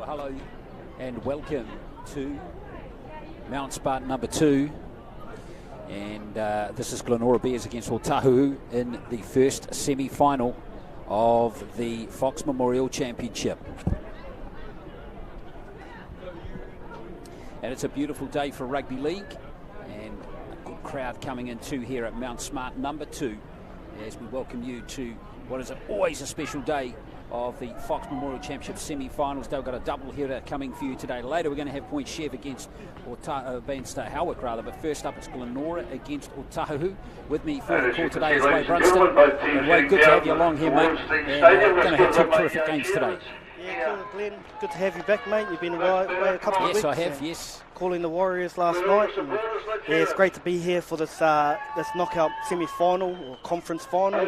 Hello and welcome to Mount Spartan number 2, and this is Glenora Bears against Otahuhu in the first semi-final of the Fox Memorial Championship. And it's a beautiful day for rugby league, and a good crowd coming in too here at Mount Spartan number 2 as we welcome you to what is always a special day of the Fox Memorial Championship semi-finals. They've got a double header coming for you today. Later we're going to have Point Chev against Howick rather, but first up it's Glenora against Otahuhu. With me for the call today is Wade Brunston. And Wade, good to have you along here, mate. And we're going to have two terrific games today. Yeah, cool, Glenn. Good to have you back, mate. You've been away a couple of weeks. Yes, I have, yes. Calling the Warriors last night. And yeah, it's great to be here for this knockout semi-final or conference final.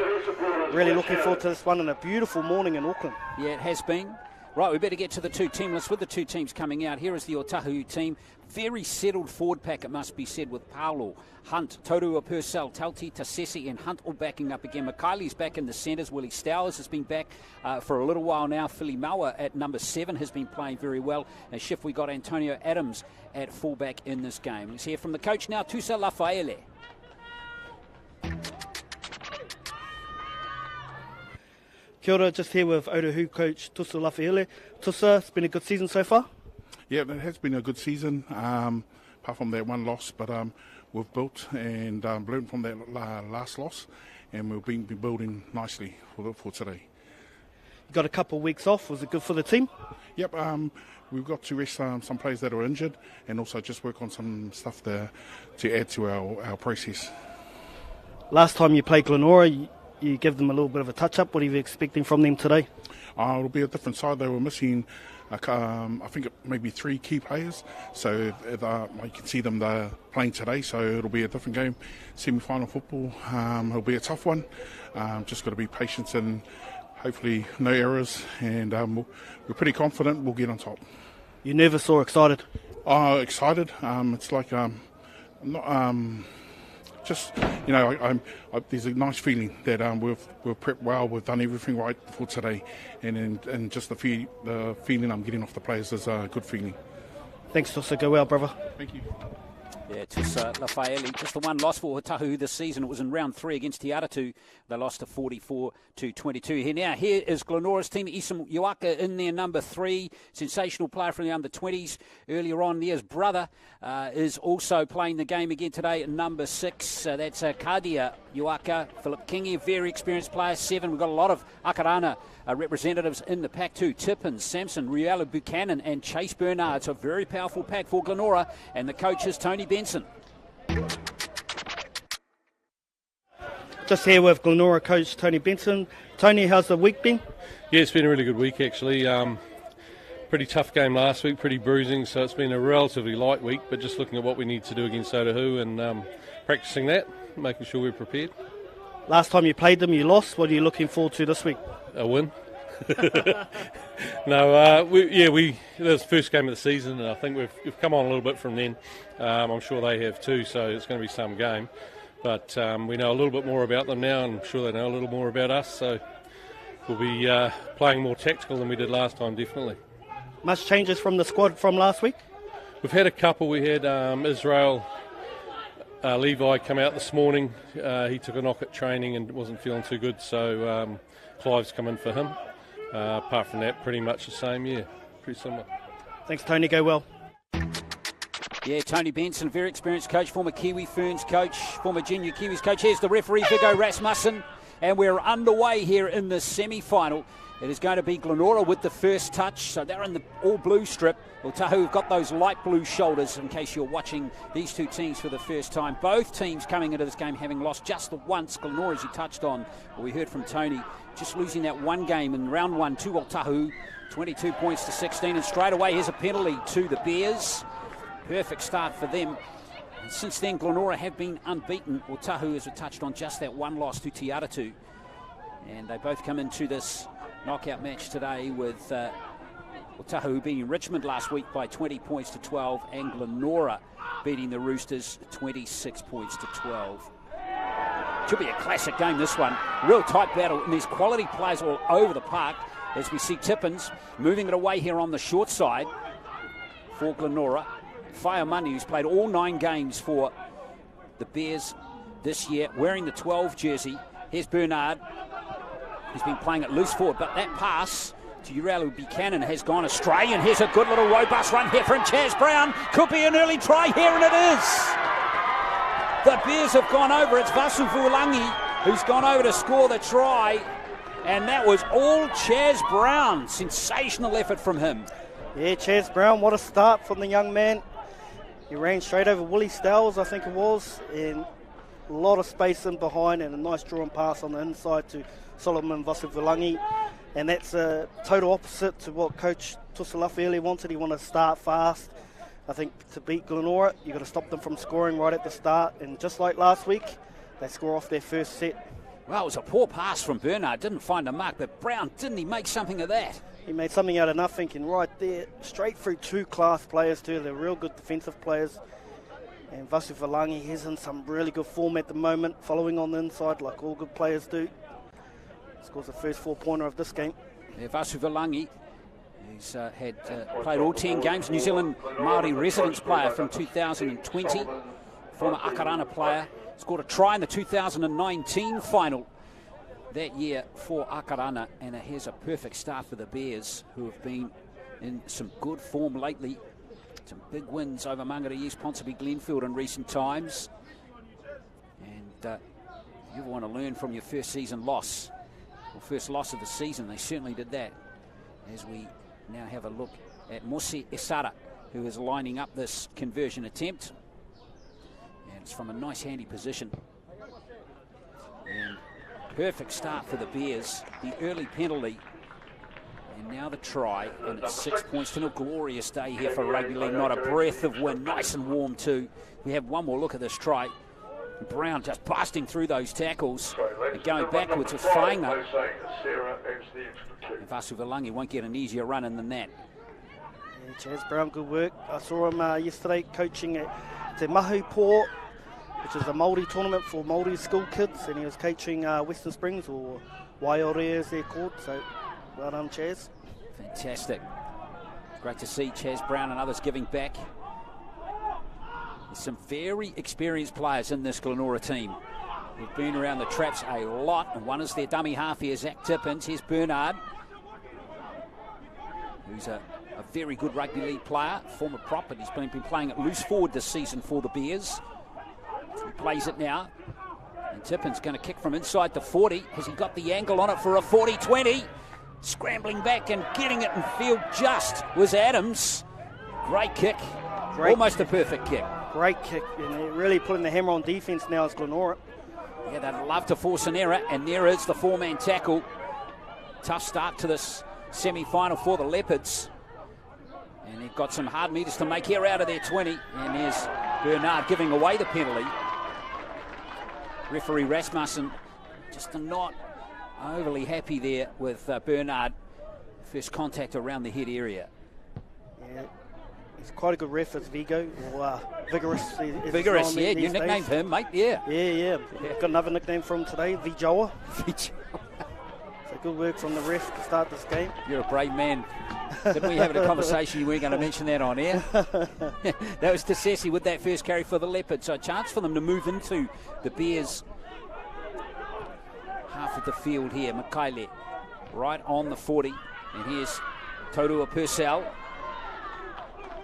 Really looking forward to this one, and a beautiful morning in Auckland. Yeah, it has been. Right, we better get to the two team lists with the two teams coming out. Here is the Otahuhu team. Very settled forward pack, it must be said, with Paulo, Hunt, Torua Purcell, Tauti, Tasesi and Hunt all backing up again. Makaile's back in the centres. Willie Stowers has been back for a little while now. Philly Maua at number 7 has been playing very well. And shift, we got Antonio Adams at fullback in this game. Let's hear from the coach now, Tusa Lafaele. Kia ora, just here with Otahuhu coach Tusa Lafaele. Tusa, it's been a good season so far? Yeah, it has been a good season, apart from that one loss, but we've built and learned from that last loss, and we've been building nicely for today. You got a couple of weeks off. Was it good for the team? Yep, we've got to rest some players that are injured, and also just work on some stuff to add to our process. Last time you played Glenora, you give them a little bit of a touch-up. What are you expecting from them today? It'll be a different side. They were missing, I think, maybe 3 key players. So you can see them they're playing today. So it'll be a different game. Semi-final football. It'll be a tough one. Just got to be patient and hopefully no errors. And we're pretty confident we'll get on top. You nervous or excited? Excited. It's like just, you know, there's a nice feeling that we've prepped well, we've done everything right for today, and just the feeling I'm getting off the players is a good feeling. Thanks, Tusa. Go well, brother. Thank you. Yeah, Tusa Lafaele. Just the one loss for Otahuhu this season. It was in round 3 against Te Aratu. They lost to 44-22. Here is Glenora's team. Isam Uaka in there, number 3. Sensational player from the under-20s. Earlier on, his brother is also playing the game again today at number 6. That's Kadia Uaka. Philip Kingi, a very experienced player, 7. We've got a lot of Akarana representatives in the pack too. Tippins, Samson, Riella Buchanan and Chase Bernard. It's a very powerful pack for Glenora, and the coach is Tony Benson. Just here with Glenora coach Tony Benson. Tony, how's the week been? Yeah, it's been a really good week actually. Pretty tough game last week, pretty bruising, so it's been a relatively light week, but just looking at what we need to do against Otahuhu and practicing that, making sure we're prepared. Last time you played them, you lost. What are you looking forward to this week? A win. No, that was the first game of the season, and I think we've come on a little bit from then. I'm sure they have too, so it's going to be some game. But we know a little bit more about them now, and I'm sure they know a little more about us, so we'll be playing more tactical than we did last time, definitely. Much changes from the squad from last week? We've had a couple. We had Israel Levi come out this morning. He took a knock at training and wasn't feeling too good, so Clive's come in for him. Apart from that, pretty much the same, yeah, pretty similar. Thanks, Tony. Go well. Yeah, Tony Benson, very experienced coach, former Kiwi Ferns coach, former junior Kiwis coach. Here's the referee, Viggo Rasmussen, and we're underway here in the semi-final. It is going to be Glenora with the first touch. So they're in the all-blue strip. Otahuhu have got those light blue shoulders, in case you're watching these two teams for the first time. Both teams coming into this game having lost just the once. Glenora, as you touched on, well, we heard from Tony, just losing that one game in round one to Otahuhu, 22 points to 16. And straight away, here's a penalty to the Bears. Perfect start for them. And since then, Glenora have been unbeaten. Otahuhu, as we touched on, just that one loss to Te Aratu. And they both come into this knockout match today with Otahuhu beating Richmond last week by 20 points to 12 and Glenora beating the Roosters 26 points to 12. Should be a classic game, this one. Real tight battle, and there's quality players all over the park as we see Tippins moving it away here on the short side for Glenora. Whaiamani, who's played all 9 games for the Bears this year, wearing the 12 jersey. Here's Bernard. He's been playing at loose forward, but that pass to Uralu Buchanan has gone astray, and here's a good little robust run here from Chaz Brown. Could be an early try here, and it is. The Bears have gone over. It's Vasu Vulangi who's gone over to score the try, and that was all Chaz Brown. Sensational effort from him. Yeah, Chaz Brown, what a start from the young man. He ran straight over Willie Stells, I think it was, and a lot of space in behind, and a nice drawn pass on the inside to Solomon Vasuvulangi, and that's a total opposite to what Coach Tusalafele wanted. He wanted to start fast. I think to beat Glenora, you've got to stop them from scoring right at the start, and just like last week, they score off their first set. Well, it was a poor pass from Bernard, didn't find a mark, but Brown, didn't he make something of that? He made something out of nothing, and right there, straight through 2 class players too. They're real good defensive players. And Vasuvulangi, he's in some really good form at the moment, following on the inside like all good players do. Scores the first 4-pointer of this game. Yeah, Vasuvulangi, who's played all 10 games. New Zealand Māori residence player from 2020. Former Akarana player. Scored a try in the 2019 final that year for Akarana. And here's a perfect start for the Bears, who have been in some good form lately. Some big wins over Mangere East, Ponsonby, Glenfield in recent times. And you want to learn from your first season loss, or first loss of the season. They certainly did that. As we now have a look at Mosi Esara, who is lining up this conversion attempt. And it's from a nice handy position. And perfect start for the Bears. The early penalty. And now the try, and it's 6 points to 0. Glorious day here for rugby league. Not a breath of wind, nice and warm too. We have one more look at this try. Brown just busting through those tackles and going backwards with Whainga. Vasuvulangi won't get an easier run in than that. Yeah, Chaz Brown, good work. I saw him yesterday coaching at Te Mahu Port, which is a Māori tournament for Māori school kids, and he was coaching Western Springs, or Waiore as they're called, so well done, Chaz. Fantastic. Great to see Chaz Brown and others giving back. There's some very experienced players in this Glenora team who've been around the traps a lot, and one is their dummy half here, Zach Tippins. Here's Bernard, who's a very good rugby league player, former prop, but he's been playing at loose forward this season for the Bears. He plays it now, and Tippins going to kick from inside the 40. Has he got the angle on it for a 40-20? Scrambling back and getting it in field just was Adams. Great kick. Almost a perfect kick. Great kick, and they're really putting the hammer on defence now as Glenora. Yeah, they'd love to force an error, and there is the 4-man tackle. Tough start to this semi-final for the Leopards. And they've got some hard meters to make here out of their 20. And there's Bernard giving away the penalty. Referee Rasmussen just not overly happy there with Bernard. First contact around the head area. Yeah, he's quite a good ref as Vigo, or Vigorous. Vigorous, yeah, you nicknamed him, mate, yeah. Yeah. Got another nickname for him today, Vijoa. So good work from the ref to start this game. You're a brave man. Didn't we have a conversation you weren't going to mention that on air? That was Tassesi with that first carry for the Leopards. So a chance for them to move into the Bears half of the field here. Makaile right on the 40. And here's Todua Purcell,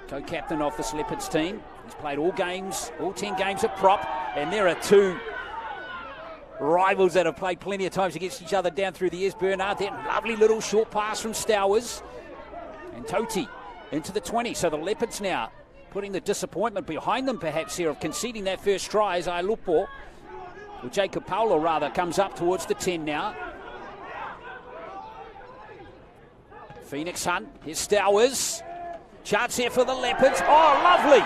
co-captain of this Leopards team. He's played all games, all 10 games at prop. And there are two rivals that have played plenty of times against each other down through the years. Bernard, that lovely little short pass from Stowers. And Toti into the 20. So the Leopards now putting the disappointment behind them perhaps here of conceding that first try as Ailupo, or Jacob Paulo rather, comes up towards the 10 now. Phoenix Hunt, here's Stowers. Chance here for the Leopards. Oh, lovely.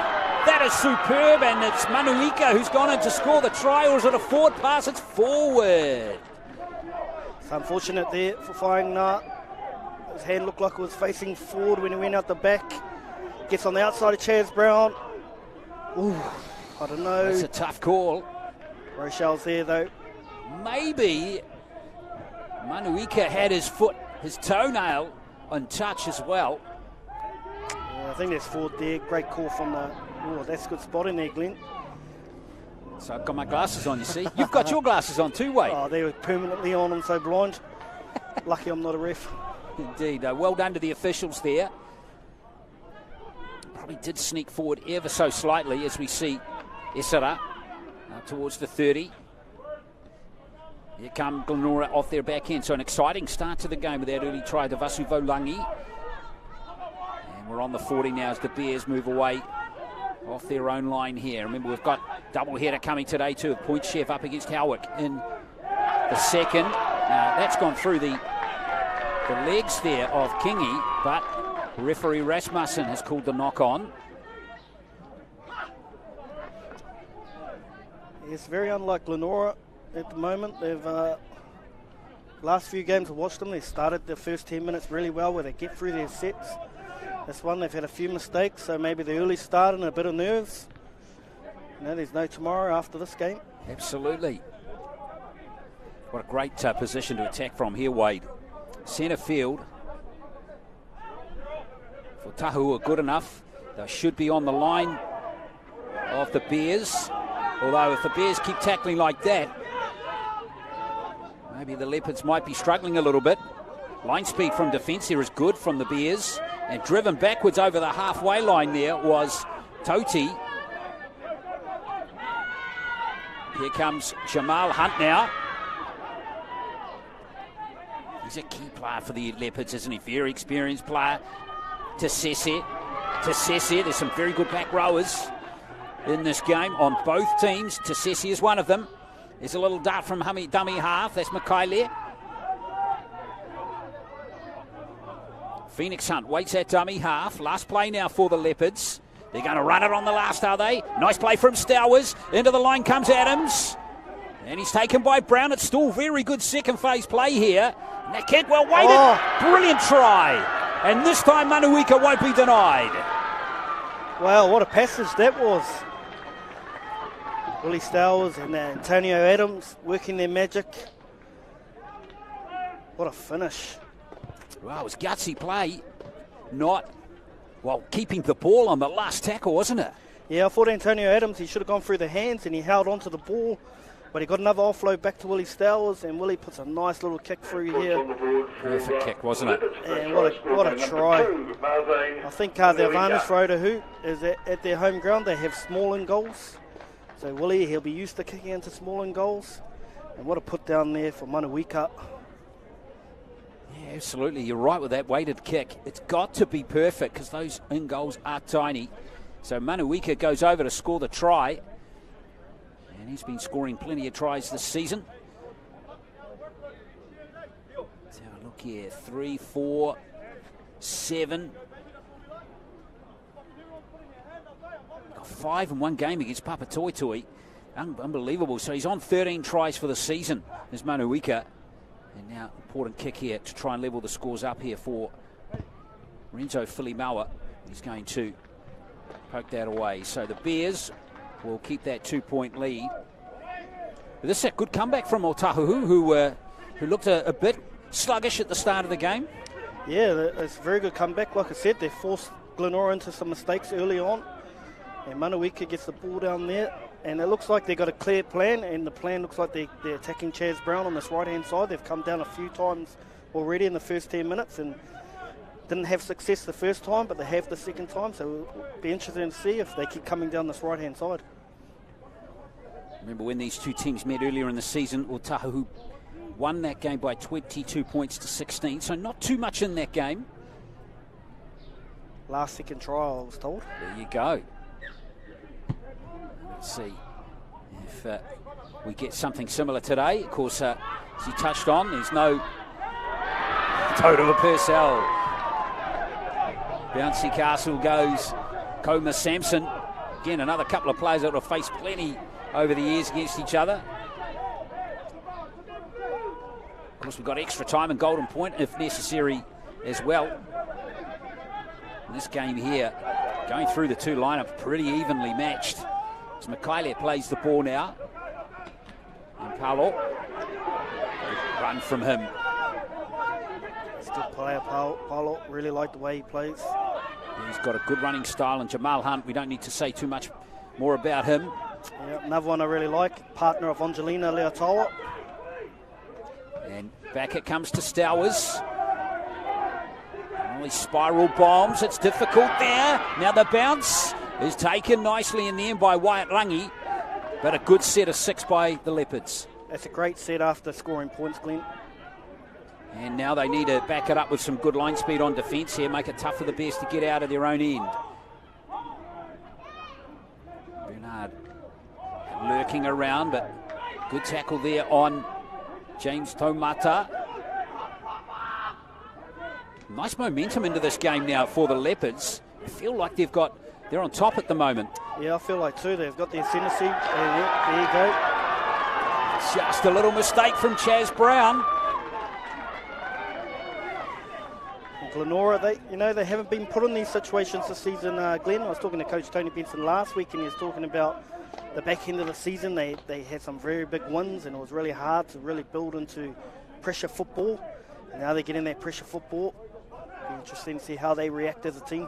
That is superb, and it's Manuika who's gone in to score the try, or is it a forward pass? It's forward. It's unfortunate there for Whainga. His hand looked like it was facing forward when he went out the back. Gets on the outside of Chaz Brown. Ooh, I don't know. That's a tough call. Rochelle's there though. Maybe Manuika had his foot, his toenail on touch as well. Yeah, I think there's forward there. Great call from the... Oh, that's a good spot in there, Glenn. So I've got my glasses on, you see. You've got your glasses on too, Wade. Oh, they were permanently on. I'm so blind. Lucky I'm not a ref. Indeed. Well done to the officials there. Probably did sneak forward ever so slightly as we see Esara towards the 30. Here come Glenora off their back end. So an exciting start to the game with that early try to Vasu Volangi. And we're on the 40 now as the Bears move away off their own line here. Remember, we've got double header coming today too. Point Chef up against Howick in the second. Now that's gone through the legs there of Kingy, but referee Rasmussen has called the knock on. It's very unlike Glenora at the moment. They've last few games I've watched them, they started the first 10 minutes really well where they get through their sets. This one they've had a few mistakes, so maybe the early start and a bit of nerves. No, there's no tomorrow after this game. Absolutely. What a great position to attack from here, Wade. Centre field. For Otahuhu are good enough. They should be on the line of the Bears. Although if the Bears keep tackling like that, maybe the Leopards might be struggling a little bit. Line speed from defence here is good from the Bears. And driven backwards over the halfway line there was Toti. Here comes Jamal Hunt now. He's a key player for the Leopards, isn't he? Very experienced player. Tesese. There's some very good back rowers in this game on both teams. Tesese is one of them. There's a little dart from dummy half. That's Makaile. Phoenix Hunt waits at dummy half. Last play now for the Leopards. They're going to run it on the last, are they? Nice play from Stowers. Into the line comes Adams. And he's taken by Brown. It's still very good second phase play here. And that kick well weighted. Oh. Brilliant try. And this time Manuika won't be denied. Wow, what a passage that was. Willie Stowers and Antonio Adams working their magic. What a finish. Wow, it was gutsy play. Not, well, keeping the ball on the last tackle, wasn't it? Yeah, I thought Antonio Adams, he should have gone through the hands and he held onto the ball. But he got another offload back to Willie Stowers, and Willie puts a nice little kick through here. Perfect kick, wasn't it? And what a try. I think the advantage for Otahuhu is that at their home ground they have small in goals. So Willie, he'll be used to kicking into small in goals. And what a put down there for Manuika. Yeah, absolutely. You're right with that weighted kick. It's got to be perfect because those in goals are tiny. So Manuika goes over to score the try. And he's been scoring plenty of tries this season. Let's have a look here. 3, 4, 7. Got 5 in one game against Papatoetoe. Unbelievable. So he's on 13 tries for the season, is Manuika. And now, important kick here to try and level the scores up here for Renzo Filimaua. He's going to poke that away. So the Bears will keep that 2-point lead. But this is a good comeback from Otahuhu, who looked a bit sluggish at the start of the game. Yeah, it's a very good comeback. Like I said, they forced Glenora into some mistakes early on. And Manuika gets the ball down there. And it looks like they've got a clear plan. And the plan looks like they're attacking Chaz Brown on this right-hand side. They've come down a few times already in the first 10 minutes. And didn't have success the first time, but they have the second time. So it'll be interesting to see if they keep coming down this right-hand side. Remember when these two teams met earlier in the season, Otahuhu won that game by 22 points to 16, so not too much in that game. Last second trial, I was told. There you go. Let's see if we get something similar today. Of course, as he touched on, there's no total of Purcell. Bouncy castle goes Koma Sampson. Again, another couple of players that have faced plenty over the years against each other. Of course, we've got extra time and golden point if necessary as well. In this game here, going through the two lineups, pretty evenly matched. As Mikaele plays the ball now. And Paulo, run from him. He's a good player, Paulo. Really like the way he plays. He's got a good running style, and Jamal Hunt, we don't need to say too much more about him. Yeah, another one I really like, partner of Angelina Leotawa. And back it comes to Stowers. Only spiral bombs, it's difficult there. Now the bounce is taken nicely in the end by Wyatt Langi, but a good set of 6 by the Leopards. That's a great set after scoring points, Glenn. And now they need to back it up with some good line speed on defence here, make it tough for the Bears to get out of their own end. Bernard lurking around, but good tackle there on James Taumata. Nice momentum into this game now for the Leopards. I feel like they're on top at the moment. Yeah, I feel like too. They've got the ascendancy. There you go. Just a little mistake from Chaz Brown. Glenora, they haven't been put in these situations this season, Glenn. I was talking to Coach Tony Benson last week, and he was talking about the back end of the season. They had some very big wins, and it was really hard to really build into pressure football. And now they're getting that pressure football. It'll be interesting to see how they react as a team.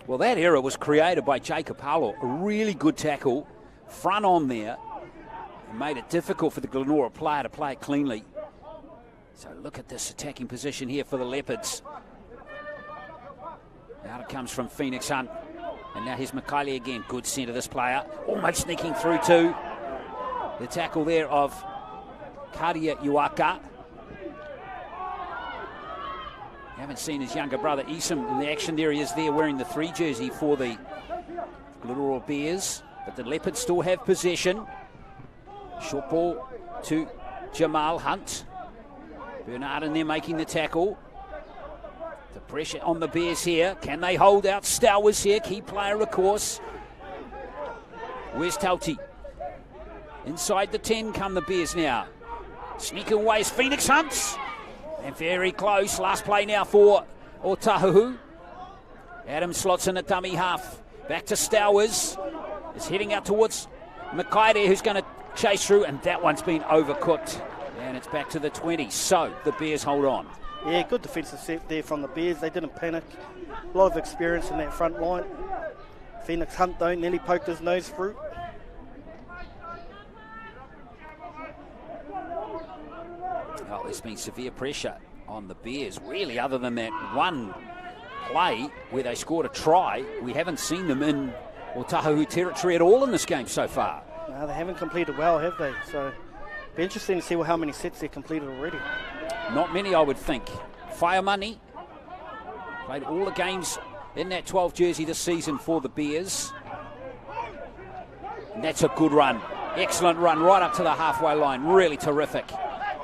Well, that error was created by Jacob Paulo. A really good tackle, front on there, and made it difficult for the Glenora player to play it cleanly. So look at this attacking position here for the Leopards. Out it comes from Phoenix Hunt. And now here's Mikaele again. Good centre, this player. Almost sneaking through to the tackle there of Karia Uaka. Haven't seen his younger brother Isam in the action there. He is there wearing the 3 jersey for the Glenora Bears. But the Leopards still have possession. Short ball to Jamal Hunt. Bernard in there making the tackle. The pressure on the Bears here. Can they hold out? Stowers here, key player of course. Where's Tauti? Inside the 10 come the Bears now. Sneaking away is Phoenix Hunt. And very close. Last play now for Otahuhu. Adam slots in a dummy half. Back to Stowers. Is heading out towards Mikaele, who's going to chase through, and that one's been overcooked. And it's back to the 20. So the Bears hold on. Yeah, good defensive set there from the Bears. They didn't panic. A lot of experience in that front line. Phoenix Hunt, though, nearly poked his nose through. Oh, there's been severe pressure on the Bears. Really, other than that one play where they scored a try, we haven't seen them in Otahuhu territory at all in this game so far. No, they haven't completed well, have they? So it'll be interesting to see how many sets they've completed already. Not many, I would think. Fire Money played all the games in that 12 jersey this season for the Bears. And that's a good run. Excellent run right up to the halfway line. Really terrific.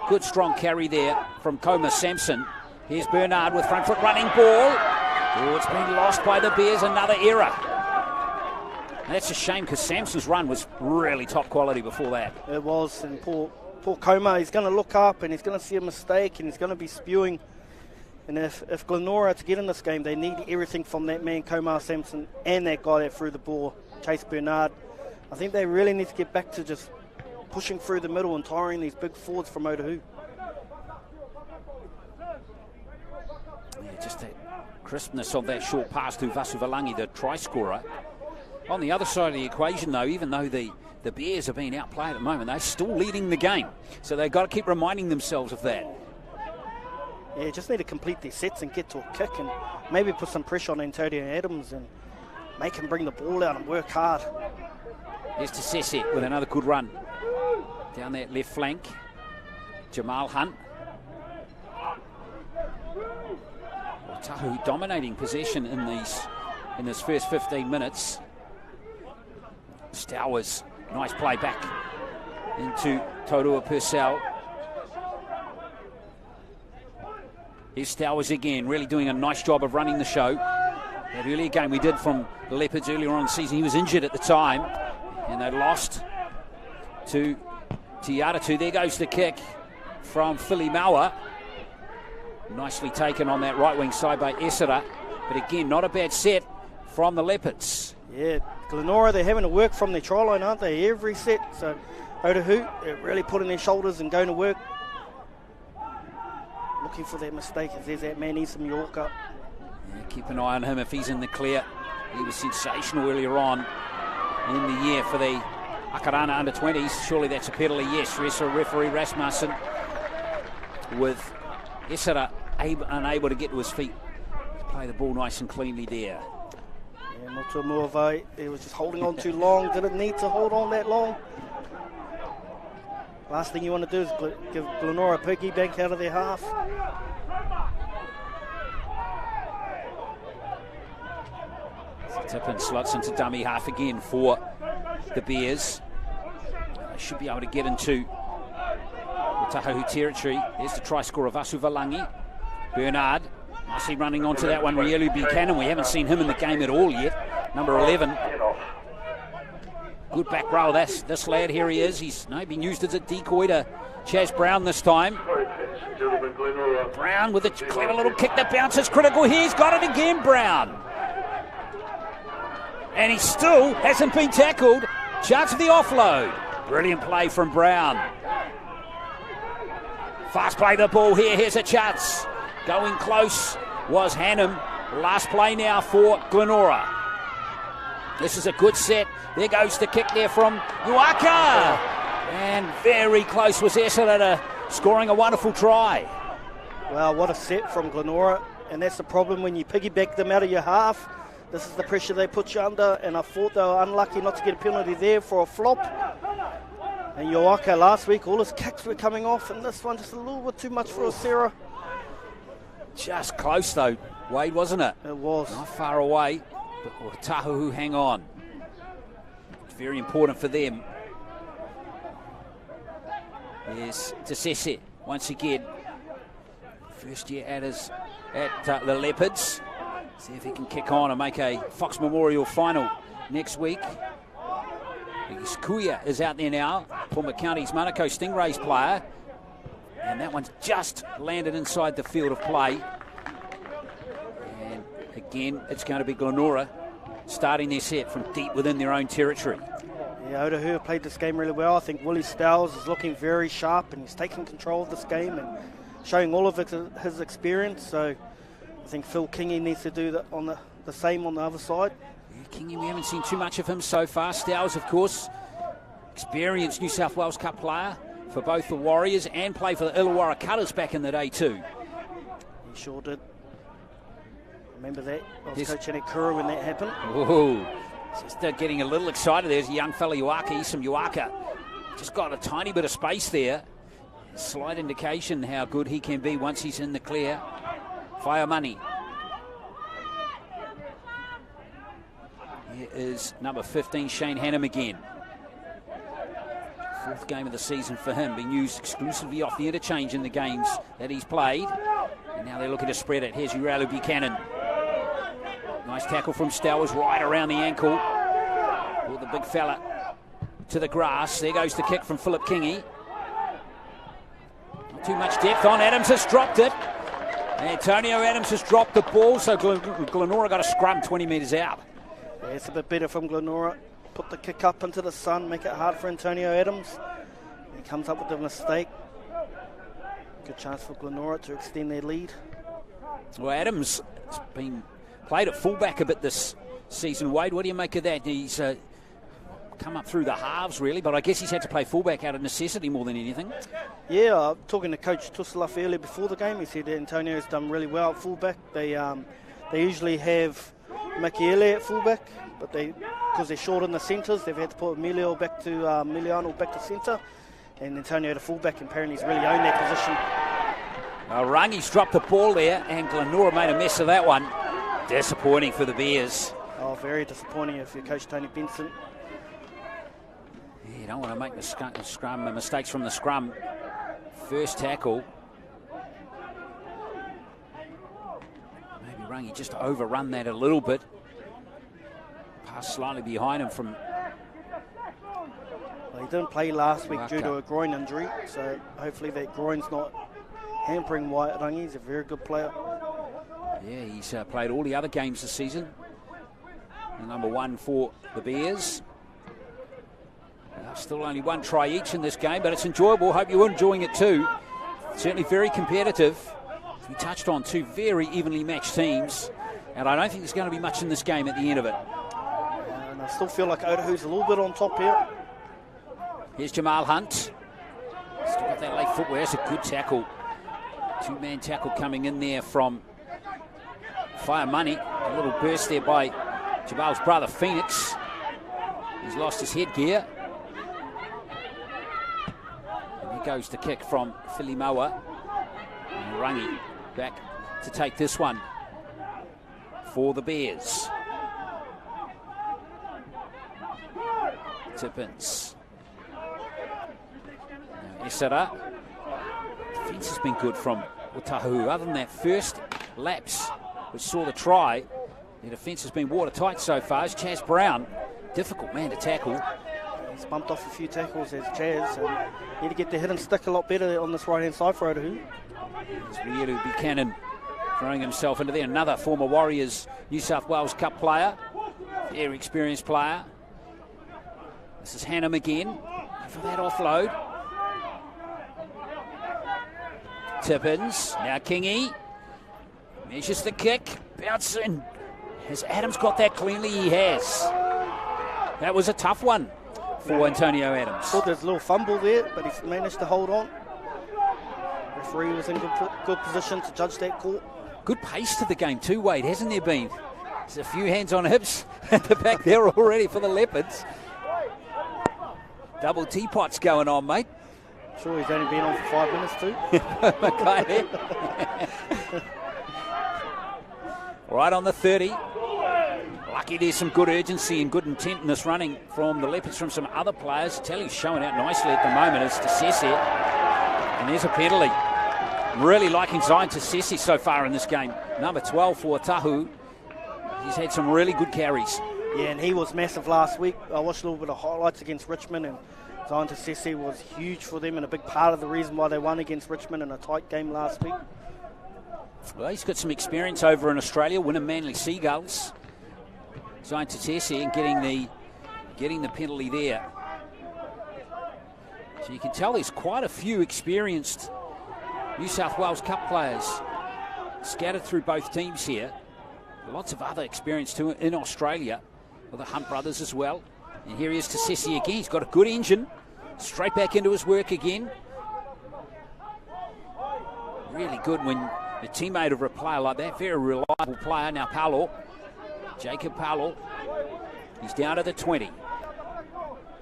Good strong carry there from Koma Sampson. Here's Bernard with front foot running ball. Oh, it's been lost by the Bears. Another error. And that's a shame because Sampson's run was really top quality before that. It was, and poor Koma, he's going to look up and he's going to see a mistake and he's going to be spewing. And if Glenora to get in this game, they need everything from that man, Koma Sampson, and that guy that threw the ball, Chase Bernard. I think they really need to get back to just pushing through the middle and tiring these big forwards from Otahuhu. Yeah, just that crispness of that short pass to Vasuvalangi, the try scorer. On the other side of the equation, though, even though the Bears are being outplayed at the moment, they're still leading the game. So they've got to keep reminding themselves of that. Yeah, just need to complete these sets and get to a kick and maybe put some pressure on Antonio Adams and make him bring the ball out and work hard. Here's to Sesset with another good run. Down that left flank. Jamal Hunt. Otahuhu dominating possession in this first 15 minutes. Stowers, nice play back into Torua Purcell. Here's Stowers again, really doing a nice job of running the show. That earlier game we did from the Leopards earlier on in the season, he was injured at the time, and they lost to Te Aratu. There goes the kick from Philly Maua. Nicely taken on that right wing side by Esera. But again, not a bad set from the Leopards. Yeah, Glenora, they're having to work from their try line, aren't they? Every set. So Otahuhu, they're really putting their shoulders and going to work. Looking for that mistake as there's that man, Isam Yorker. Yeah, keep an eye on him if he's in the clear. He was sensational earlier on in the year for the Akarana under-20s. Surely that's a penalty, yes. Referee Rasmussen with Esera unable to get to his feet. Play the ball nice and cleanly there. Yeah, Motuamuavai, he was just holding on too long. Didn't need to hold on that long. Last thing you want to do is give Glenora a piggy bank out of their half. Tippin slots into dummy half again for the Bears. They should be able to get into Otahuhu territory. There's the try scorer of Asuvalangi. Bernard, nicely running onto that one. Rielu Buchanan, we haven't seen him in the game at all yet. Number 11. Good back row, this lad, here he is. He's been used as a decoy to Chaz Brown this time. Brown with a clever little kick that bounces, critical here. He's got it again, Brown. And he still hasn't been tackled. Chance of the offload. Brilliant play from Brown. Fast play the ball here. Here's a chance. Going close was Hannum. Last play now for Glenora. This is a good set. There goes the kick there from Uaka. And very close was Esera to scoring a wonderful try. Well, what a set from Glenora. And that's the problem when you piggyback them out of your half. This is the pressure they put you under. And I thought they were unlucky not to get a penalty there for a flop. And Uaka last week, all his kicks were coming off. And this one just a little bit too much for Esera. Just close though, Wade, wasn't it? It was. Not far away. But Otahuhu hang on. It's very important for them. Yes, to Sesset once again. First year at the Leopards. See if he can kick on and make a Fox Memorial final next week. Kuya is out there now. Former Counties Manukau Stingrays player. And that one's just landed inside the field of play. And again, it's going to be Glenora starting their set from deep within their own territory. Yeah, Otahuhu played this game really well. I think Willie Stowers is looking very sharp and he's taking control of this game and showing all of his experience. So I think Phil Kingy needs to do the same on the other side. Yeah, Kingy, we haven't seen too much of him so far. Stowers, of course, experienced New South Wales Cup player for both the Warriors and played for the Illawarra Cutters back in the day too. He sure did. Remember that? I was coaching at Kura when that happened. Whoa. Just getting a little excited. There's a young fella, Isam Uaka. Just got a tiny bit of space there. Slight indication how good he can be once he's in the clear. Fire money. Here is number 15, Shane Hannum again. Fourth game of the season for him, being used exclusively off the interchange in the games that he's played. And now they're looking to spread it. Here's Rielu Buchanan. Nice tackle from Stowers right around the ankle. Pulled the big fella to the grass. There goes the kick from Philip Kingy. Not too much depth on. Adams has dropped it. Antonio Adams has dropped the ball, so Glenora got a scrum 20 metres out. Yeah, it's a bit better from Glenora. Put the kick up into the sun, make it hard for Antonio Adams. He comes up with a mistake. Good chance for Glenora to extend their lead. Well, Adams has been played at fullback a bit this season. Wade, what do you make of that? He's come up through the halves, really, but I guess he's had to play fullback out of necessity more than anything. Yeah, talking to Coach Tussalaf earlier before the game, he said Antonio's done really well at fullback. They usually have Mikiele at fullback, but because they're short in the centres, they've had to put Emiliano back to centre, and Antonio the fullback, and apparently he's really owned that position. Rangi's dropped the ball there, and Glenora made a mess of that one. Disappointing for the Bears. Oh, very disappointing if you're Coach Tony Benson. Yeah, you don't want to make mistakes from the scrum. First tackle. Maybe Rangi just overrun that a little bit. Pass slightly behind him from... Well, he didn't play last week due to a groin injury, so hopefully that groin's not hampering Wyatt Rangi. He's a very good player. Yeah, he's played all the other games this season. The number 1 for the Bears. Still only 1 try each in this game, but it's enjoyable. Hope you're enjoying it too. Certainly very competitive. We touched on 2 very evenly matched teams, and I don't think there's going to be much in this game at the end of it. And I still feel like Otahu's a little bit on top here. Here's Jamal Hunt. Still got that late footwear. It's a good tackle. 2-man tackle coming in there from Fire Money. A little burst there by Jabal's brother, Phoenix. He's lost his headgear. And here goes the kick from Filimaua. And Rangi back to take this one for the Bears. Tippins. Esera. Defence has been good from Otahuhu. Other than that first lapse, which saw the try, the defence has been watertight so far. It's Chaz Brown, difficult man to tackle. He's bumped off a few tackles as Chaz, and need to get the hit and stick a lot better on this right-hand side for Otahuhu. There's Rielu Buchanan throwing himself into there. Another former Warriors New South Wales Cup player, very experienced player. This is Hannum again for that offload. Tippins, now Kingy. Measures the kick, bouncing. Has Adams got that cleanly? He has. That was a tough one for Antonio Adams. Thought there's a little fumble there, but he's managed to hold on. Referee was in good position to judge that call. Good pace to the game too, Wade, hasn't there been? There's a few hands on hips at the back there already for the Leopards. Double teapots going on, mate. Sure, he's only been on for 5 minutes too. Right on the 30. Lucky there's some good urgency and good intent in this running from the Leopards from some other players. Telly's showing out nicely at the moment as Tasese. And there's a penalty. I'm really liking Zion Tasese so far in this game. Number 12 for Otahuhu. He's had some really good carries. Yeah, and he was massive last week. I watched a little bit of highlights against Richmond, and Zion Tasese was huge for them and a big part of the reason why they won against Richmond in a tight game last week. Well, he's got some experience over in Australia, winning Manly Seagulls. Zion Tasese and getting the penalty there. So you can tell there's quite a few experienced New South Wales Cup players scattered through both teams here. Lots of other experience too in Australia, with the Hunt brothers as well. And here he is, Tasese again. He's got a good engine. Straight back into his work again. Really good when a teammate of a player like that. Very reliable player. Now Paulo. Jacob Paulo. He's down to the 20.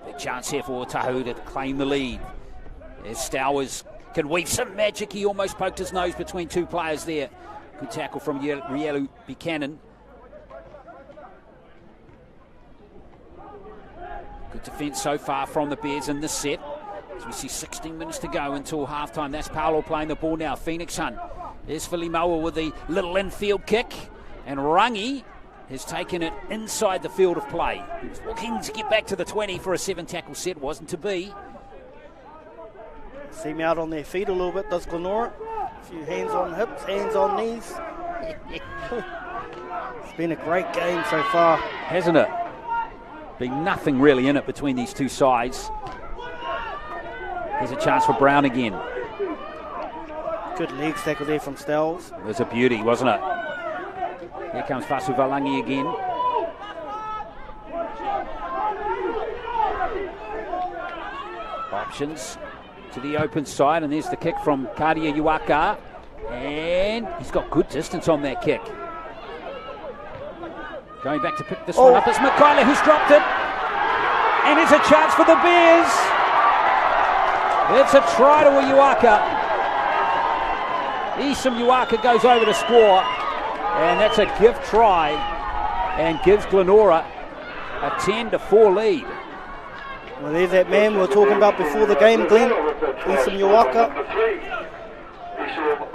Big chance here for Otahuhu to claim the lead. As Stowers can weave some magic. He almost poked his nose between 2 players there. Good tackle from Rielu Buchanan. Good defence so far from the Bears in this set. As we see 16 minutes to go until halftime. That's Paulo playing the ball now. Phoenix Hunt. There's Filimaua with the little infield kick. And Rangi has taken it inside the field of play. He was looking to get back to the 20 for a 7-tackle set. Wasn't to be. See him out on their feet a little bit, does Glenora. A few hands on hips, hands on knees. It's been a great game so far. Hasn't it? Been nothing really in it between these two sides. Here's a chance for Brown again. Good legs tackle there from Stells. It was a beauty, wasn't it? Here comes Fasu Valangi again. Options to the open side, and there's the kick from Kadia Uaka. And he's got good distance on that kick. Going back to pick this one up. It's Mikaila who's dropped it. And it's a chance for the Bears. It's a try to Uaka. Isam Uaka goes over to score. And that's a gift try. And gives Glenora a 10-4 lead. Well, there's that man we were talking about before the game, Glenn. Isam Uaka.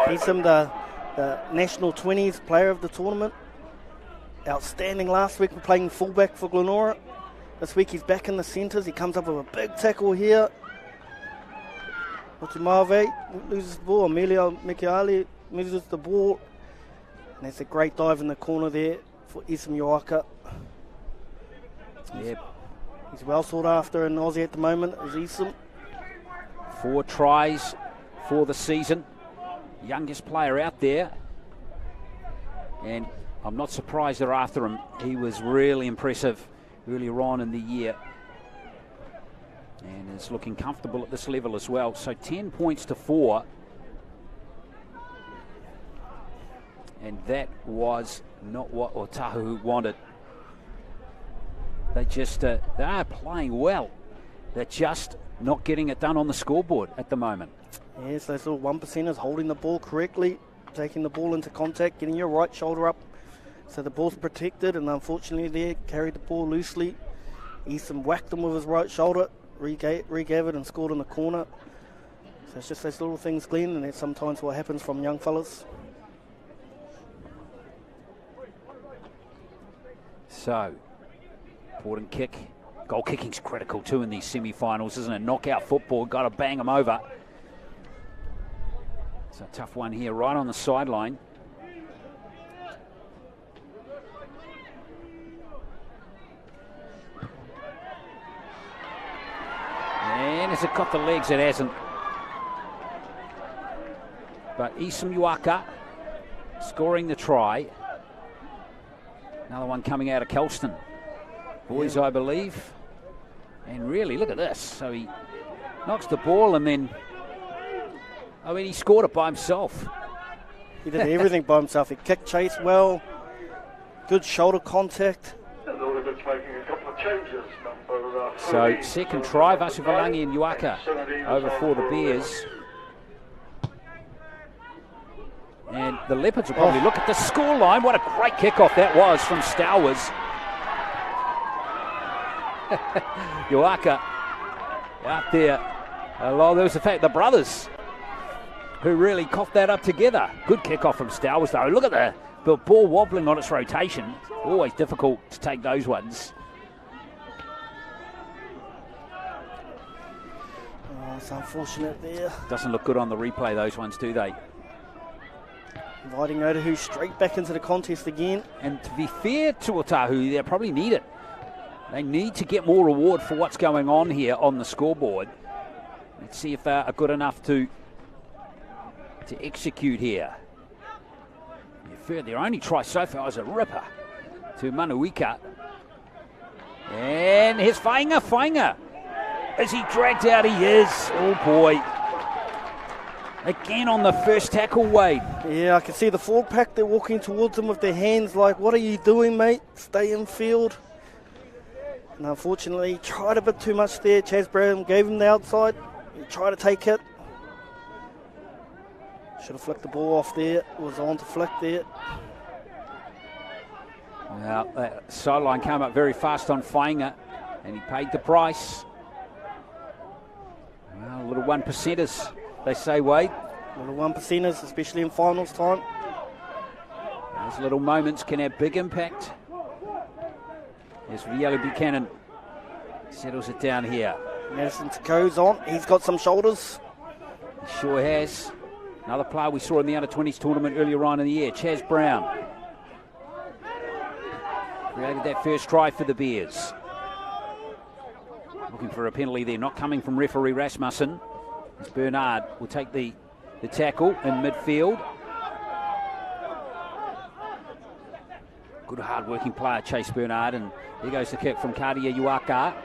Isam, the National 20s player of the tournament. Outstanding last week for playing fullback for Glenora. This week he's back in the centres. He comes up with a big tackle here. Otumave loses the ball. Emilio Mikiali loses the ball. And that's a great dive in the corner there for Isam Uaka. Yep. He's well sought after in Aussie at the moment, is Isam. 4 tries for the season. Youngest player out there. And I'm not surprised they're after him. He was really impressive earlier on in the year. And is looking comfortable at this level as well. So 10 points to 4. And that was not what Otahuhu wanted. They just, they are playing well. They're just not getting it done on the scoreboard at the moment. Yes, those little 1%ers holding the ball correctly, taking the ball into contact, getting your right shoulder up so the ball's protected, and unfortunately they carried the ball loosely. Easton whacked him with his right shoulder, regathered and scored in the corner. So it's just those little things, Glenn, and that's sometimes what happens from young fellas. So, important kick. Goal kicking's critical too in these semi-finals, isn't it? Knockout football, got to bang them over. It's a tough one here, right on the sideline. And has it got the legs? It hasn't. But Isam Uaka scoring the try. Another one coming out of Kelston. Boys, I believe. And really, look at this. So he knocks the ball and then, I mean, he scored it by himself. He did everything by himself. He kicked chase well, good shoulder contact. So second try, Vasuvalangi and Uaka over for the Bears. And the Leopards will probably look at the scoreline. What a great kickoff that was from Stowers. Uaka out there. Well, there was the fact the brothers who really coughed that up together. Good kickoff from Stowers though. Look at the ball wobbling on its rotation. Always difficult to take those ones. Oh, it's unfortunate there. Doesn't look good on the replay, those ones, do they? Inviting Otahuhu straight back into the contest again. And to be fair to Otahuhu, they probably need it. They need to get more reward for what's going on here on the scoreboard. Let's see if they're good enough to execute here. Their only try so far is a ripper to Manuika. And here's Fainga. Is he dragged out? He is. Oh boy. Again on the first tackle, Wade. Yeah, I can see the forward pack. They're walking towards him with their hands like, what are you doing, mate? Stay in field. And unfortunately, he tried a bit too much there. Chaz Brown gave him the outside. He tried to take it. Should have flicked the ball off there. Was on to flick there. Well, that sideline came up very fast on Fainga, and he paid the price. Well, little 1%ers, they say, Wade. Little 1%ers, especially in finals time. Those little moments can have big impact. As Rielu Buchanan settles it down here. Madison goes on. He's got some shoulders. He sure has. Another player we saw in the under-20s tournament earlier on in the year, Chaz Brown. Created that first try for the Bears. Looking for a penalty there, not coming from referee Rasmussen. As Bernard will take the tackle in midfield. Good hard-working player, Chase Bernard, and here goes the kick from Kadia Uaka.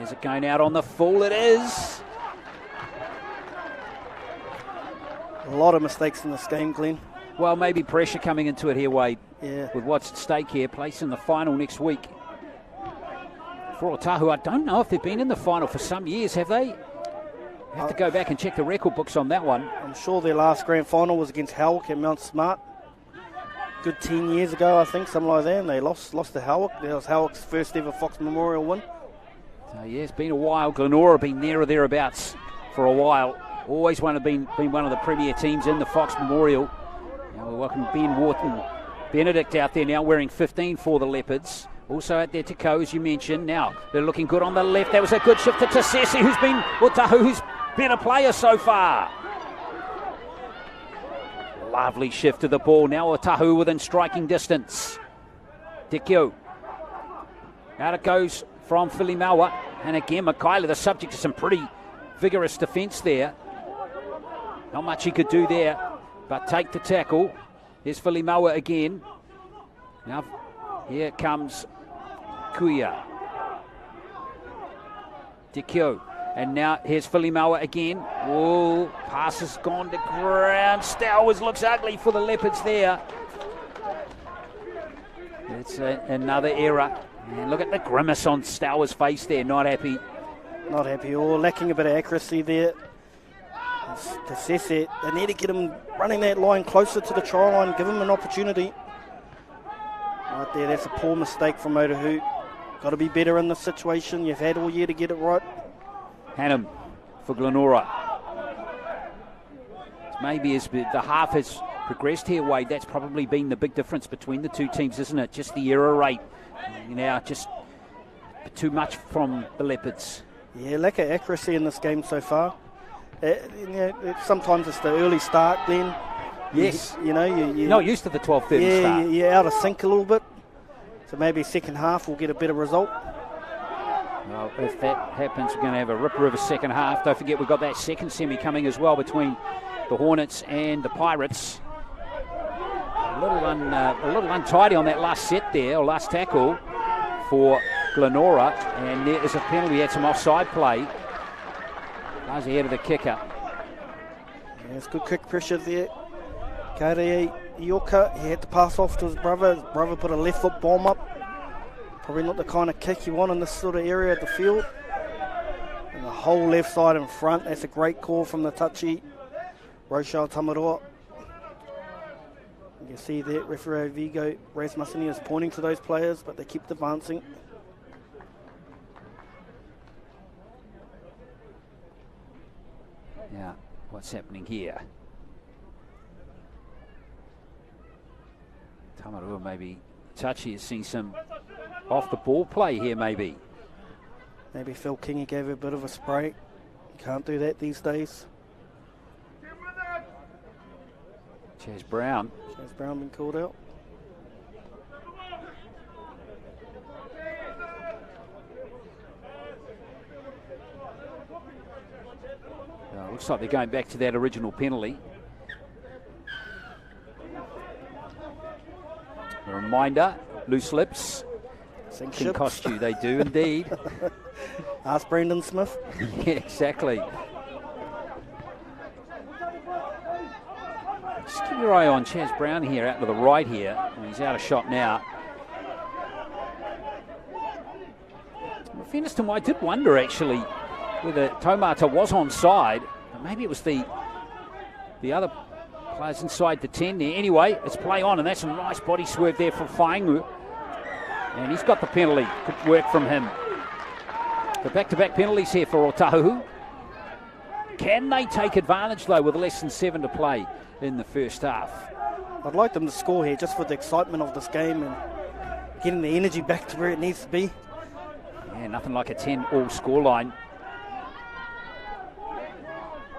Is it going out on the full? It is. A lot of mistakes in this game, Glenn. Well, maybe pressure coming into it here, Wade. with what's at stake here, place in the final next week. For Otahuhu, I don't know if they've been in the final for some years, have they? I have to go back and check the record books on that one. I'm sure their last grand final was against Howick at Mount Smart. Good 10 years ago, I think, something like that, and they lost to Howick. That was Howick's first ever Fox Memorial win. So, yeah, it's been a while. Glenora have been there or thereabouts for a while. Always been one of the premier teams in the Fox Memorial. Now we welcome Ben Wharton Benedict out there now wearing 15 for the Leopards. Also out there to Ko, as you mentioned. Now they're looking good on the left. That was a good shift to Tasesi, who's been Otahuhu's better player so far. Lovely shift to the ball. Now Otahuhu within striking distance. Tekio. Out it goes from Filimaua. And again, Makaila, the subject of some pretty vigorous defence there. Not much he could do there, but take the tackle. Here's Filimaua again. Now here comes Kuia. Tekio. And now here's Filimaua again. Oh, pass has gone to ground. Stowers looks ugly for the Leopards there. It's another error. And look at the grimace on Stowers' face there. Not happy. Not happy, or lacking a bit of accuracy there. To assess it, they need to get him running that line closer to the try line, give him an opportunity. Right there, that's a poor mistake from Otahuhu. Got to be better in this situation. You've had all year to get it right. Hannum for Glenora. Maybe as the half has progressed here, Wade, that's probably been the big difference between the two teams, isn't it? Just the error rate. Just too much from the Leopards. Yeah, lack of accuracy in this game so far. Sometimes it's the early start then. Yes. You're not used to the 12:30 start. You're out of sync a little bit. So maybe second half will get a better result. Well, if that happens, we're going to have a ripper of a second half. Don't forget we've got that second semi coming as well between the Hornets and the Pirates. A little untidy on that last set there, or last tackle for Glenora. And there is a penalty. We had some offside play. Guys ahead of the kicker. Yeah, it's good kick pressure there. Kaere Ioka, he had to pass off to his brother. His brother put a left foot bomb up. Probably not the kind of kick you want in this sort of area of the field. And the whole left side in front. That's a great call from the touchy Rochelle Tamaroa. You can see that referee Vigo Rasmussen is pointing to those players, but they keep advancing. Yeah, what's happening here? Tamaroa maybe. Touchy has seen some off the ball play here maybe. Maybe Phil Kingy gave a bit of a spray. Can't do that these days. Chaz Brown been called out. Looks like they're going back to that original penalty. A reminder, loose lips can cost you. They do indeed. Ask Brendan Smith. Yeah, exactly. Just keep your eye on Chaz Brown here, out to the right here. And he's out of shot now. In fairness to him, I did wonder actually whether Taumata was onside. But maybe it was the other players inside the 10 there. Anyway, it's play on, and that's a nice body swerve there from Whaingu. And he's got the penalty. Good work from him. The back-to-back penalties here for Otahuhu. Can they take advantage, though, with less than 7 to play in the first half? I'd like them to score here just for the excitement of this game and getting the energy back to where it needs to be. Yeah, nothing like a 10-all scoreline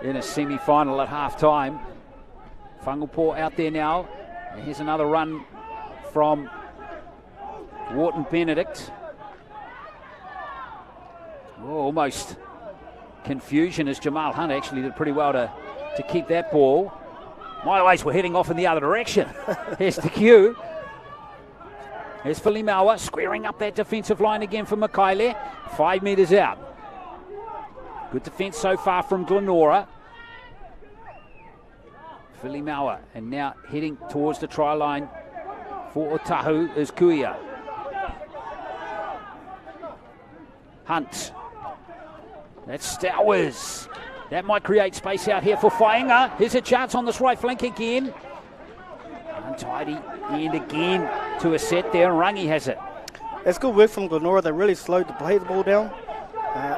in a semi-final at half-time. Whangupo out there now. And here's another run from Wharton Benedict. Oh, almost confusion as Jamal Hunt actually did pretty well to keep that ball. Maiwais were heading off in the other direction. Here's the cue. Here's Filimaua squaring up that defensive line again for Makaile. 5 metres out. Good defence so far from Glenora. Filimaua, and now heading towards the try line For Otahu is Kuia. Hunt. That's Stowers. That might create space out here for Whainga. Here's a chance on this right flank again. Untidy end again to a set there, and Rangi has it. It's good work from Glenora. They really slowed the play the ball down.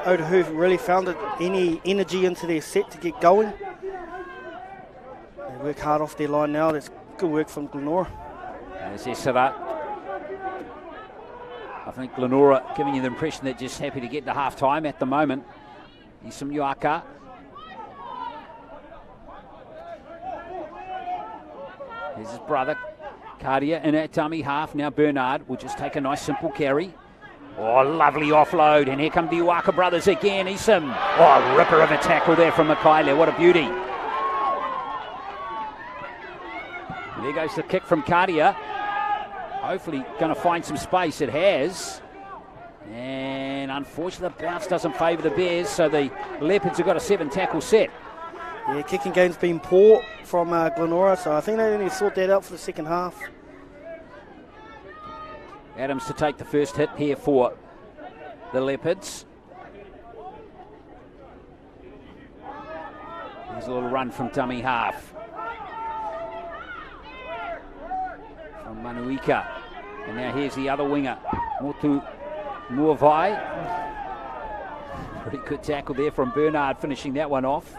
Otahuhu really found any energy into their set to get going. They work hard off their line now. That's good work from Glenora. There's Esara. I think Glenora giving you the impression they're just happy to get to half-time at the moment. Isam Yuaka. Here's his brother, Cardia, in at dummy half. Now Bernard will just take a nice simple carry. Oh, lovely offload. And here come the Uaka brothers again. Isam. Oh, ripper of a tackle there from Makaile. What a beauty. There goes the kick from Cardia. Hopefully going to find some space. It has. And unfortunately, the bounce doesn't favour the Bears, so the Leopards have got a 7-tackle set. Yeah, kicking game's been poor from Glenora, so I think they need to sort that out for the second half. Adams to take the first hit here for the Leopards. There's a little run from dummy half. From Manuika. And now here's the other winger, Motu Muavai. Pretty good tackle there from Bernard, finishing that one off.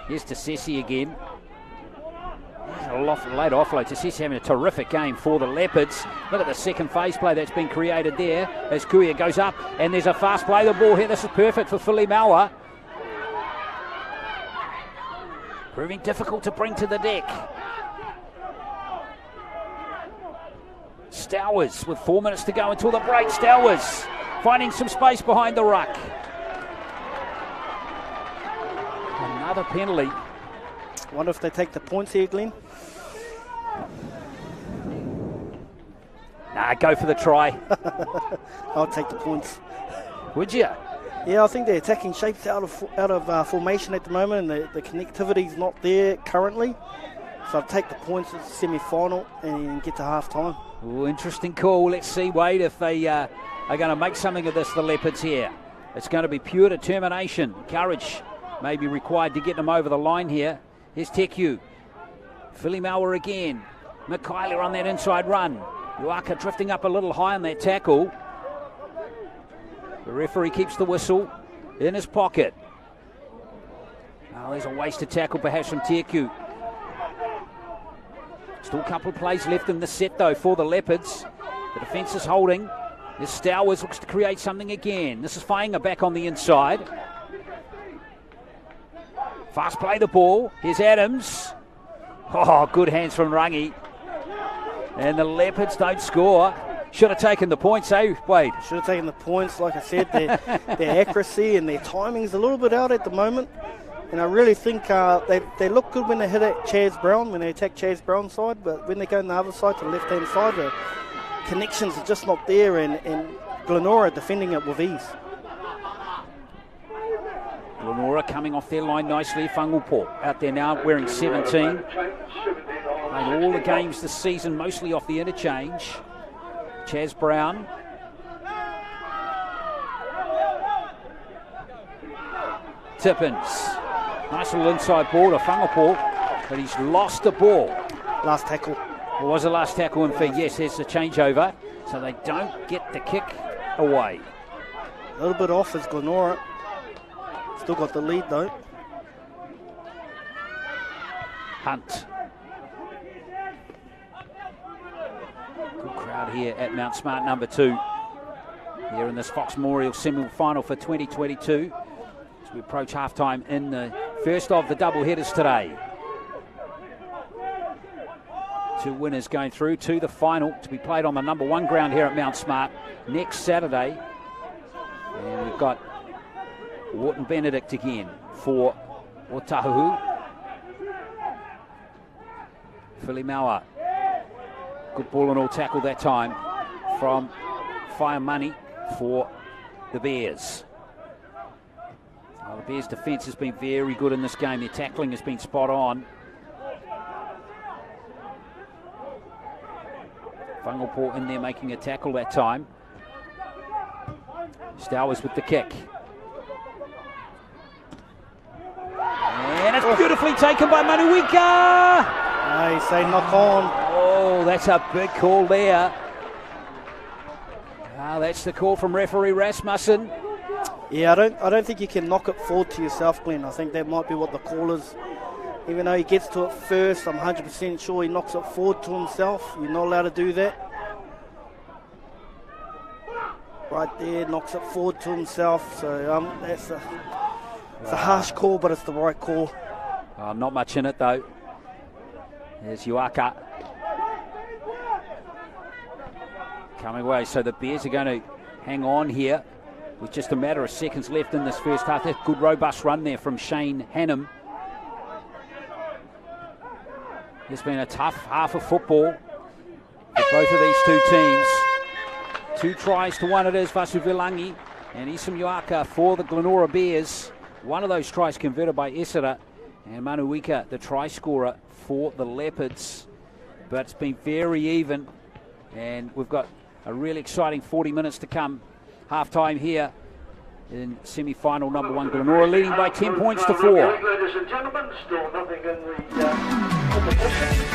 Here's to Sessi again. A late offload. Sessi having a terrific game for the Leopards. Look at the second phase play that's been created there as Kuia goes up, and there's a fast play the ball here. This is perfect for Philly Maua. Proving difficult to bring to the deck. Stowers with 4 minutes to go until the break. Stowers finding some space behind the ruck. Another penalty. Wonder if they take the points here, Glenn. Nah, go for the try. I'll take the points. Would you? Yeah, I think the attacking shape's out of formation at the moment, and the connectivity's not there currently. So I'll take the points at the semi-final and get to half-time. Oh, interesting call. Let's see, Wade, if they are going to make something of this, the Leopards here. It's going to be pure determination. Courage may be required to get them over the line here. Here's Teku. Philly Maua again. Mikaela on that inside run. Uaka drifting up a little high on that tackle. The referee keeps the whistle in his pocket. Oh, there's a wasted tackle perhaps from Teku. Still a couple of plays left in the set though for the Leopards. The defence is holding. This Stowers looks to create something again. This is Whainga back on the inside. Fast play the ball. Here's Adams. Oh, good hands from Rangi. And the Leopards don't score. Should have taken the points, eh, Wade? Should have taken the points. Like I said, their accuracy and their timing's a little bit out at the moment. And I really think they look good when they hit at Chaz Brown, when they attack Chaz Brown's side. But when they go on the other side, to the left-hand side, the connections are just not there. And Glenora defending it with ease. Glenora coming off their line nicely. Whangupo out there now wearing 17. Played all the games this season, mostly off the interchange. Chaz Brown. Tippins. Nice little inside ball to Whangupo, but he's lost the ball. Last tackle. It was the last tackle, in fact. Yes, there's the changeover. So they don't get the kick away. A little bit off is Glenora. Still got the lead though. Hunt. Good crowd here at Mount Smart number 2. Here in this Fox Memorial semi-final for 2022. As we approach half-time in the first of the double headers today. 2 winners going through to the final to be played on the number 1 ground here at Mount Smart next Saturday. And we've got Wharton Benedict again for Otahuhu. Philly Maua. Good ball and all tackle that time from Fire Money for the Bears. Well, the Bears' defence has been very good in this game. Their tackling has been spot on. Whangapo in there making a tackle that time. Stowers with the kick. And it's beautifully taken by Manuika. They say knock on. Oh, that's a big call there. That's the call from referee Rasmussen. Yeah, I don't think you can knock it forward to yourself, Glenn. I think that might be what the call is. Even though he gets to it first, I'm 100% sure he knocks it forward to himself. You're not allowed to do that. Right there, knocks it forward to himself. So it's a harsh call, but it's the right call. Not much in it though. There's Uaka coming away. So the Bears are going to hang on here with just a matter of seconds left in this first half. That good robust run there from Shane Hannum. It's been a tough half of football for both of these two teams. 2 tries to 1 it is, Vasuvilangi and Isam Uaka for the Glenora Bears. One of those tries converted by Esera, and Manuika, the try scorer for the Leopards. But it's been very even, and we've got a really exciting 40 minutes to come. Half time here in semi-final number 1. Glenora leading by 10 points to 4. Ladies and gentlemen, still nothing in the competition.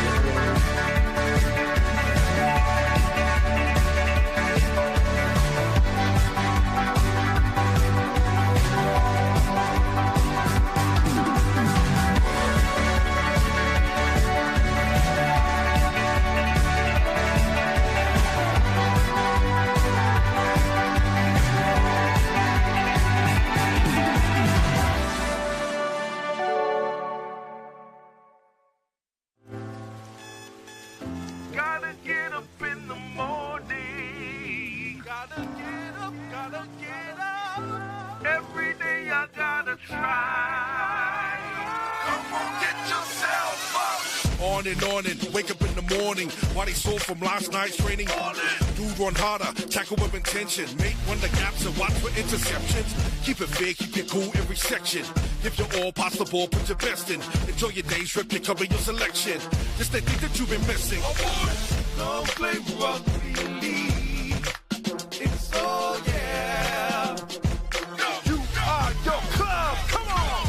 On and wake up in the morning. Body sore from last night's training. Dude run harder, tackle with intention. Make one the gaps and watch for interceptions. Keep it fair, keep it cool every section. Give your all, pass the ball, put your best in. Enjoy your day, trip, pick up your selection. Just that thing that you've been missing. Don't play rugby league. It's all yeah. You are your club. Come on.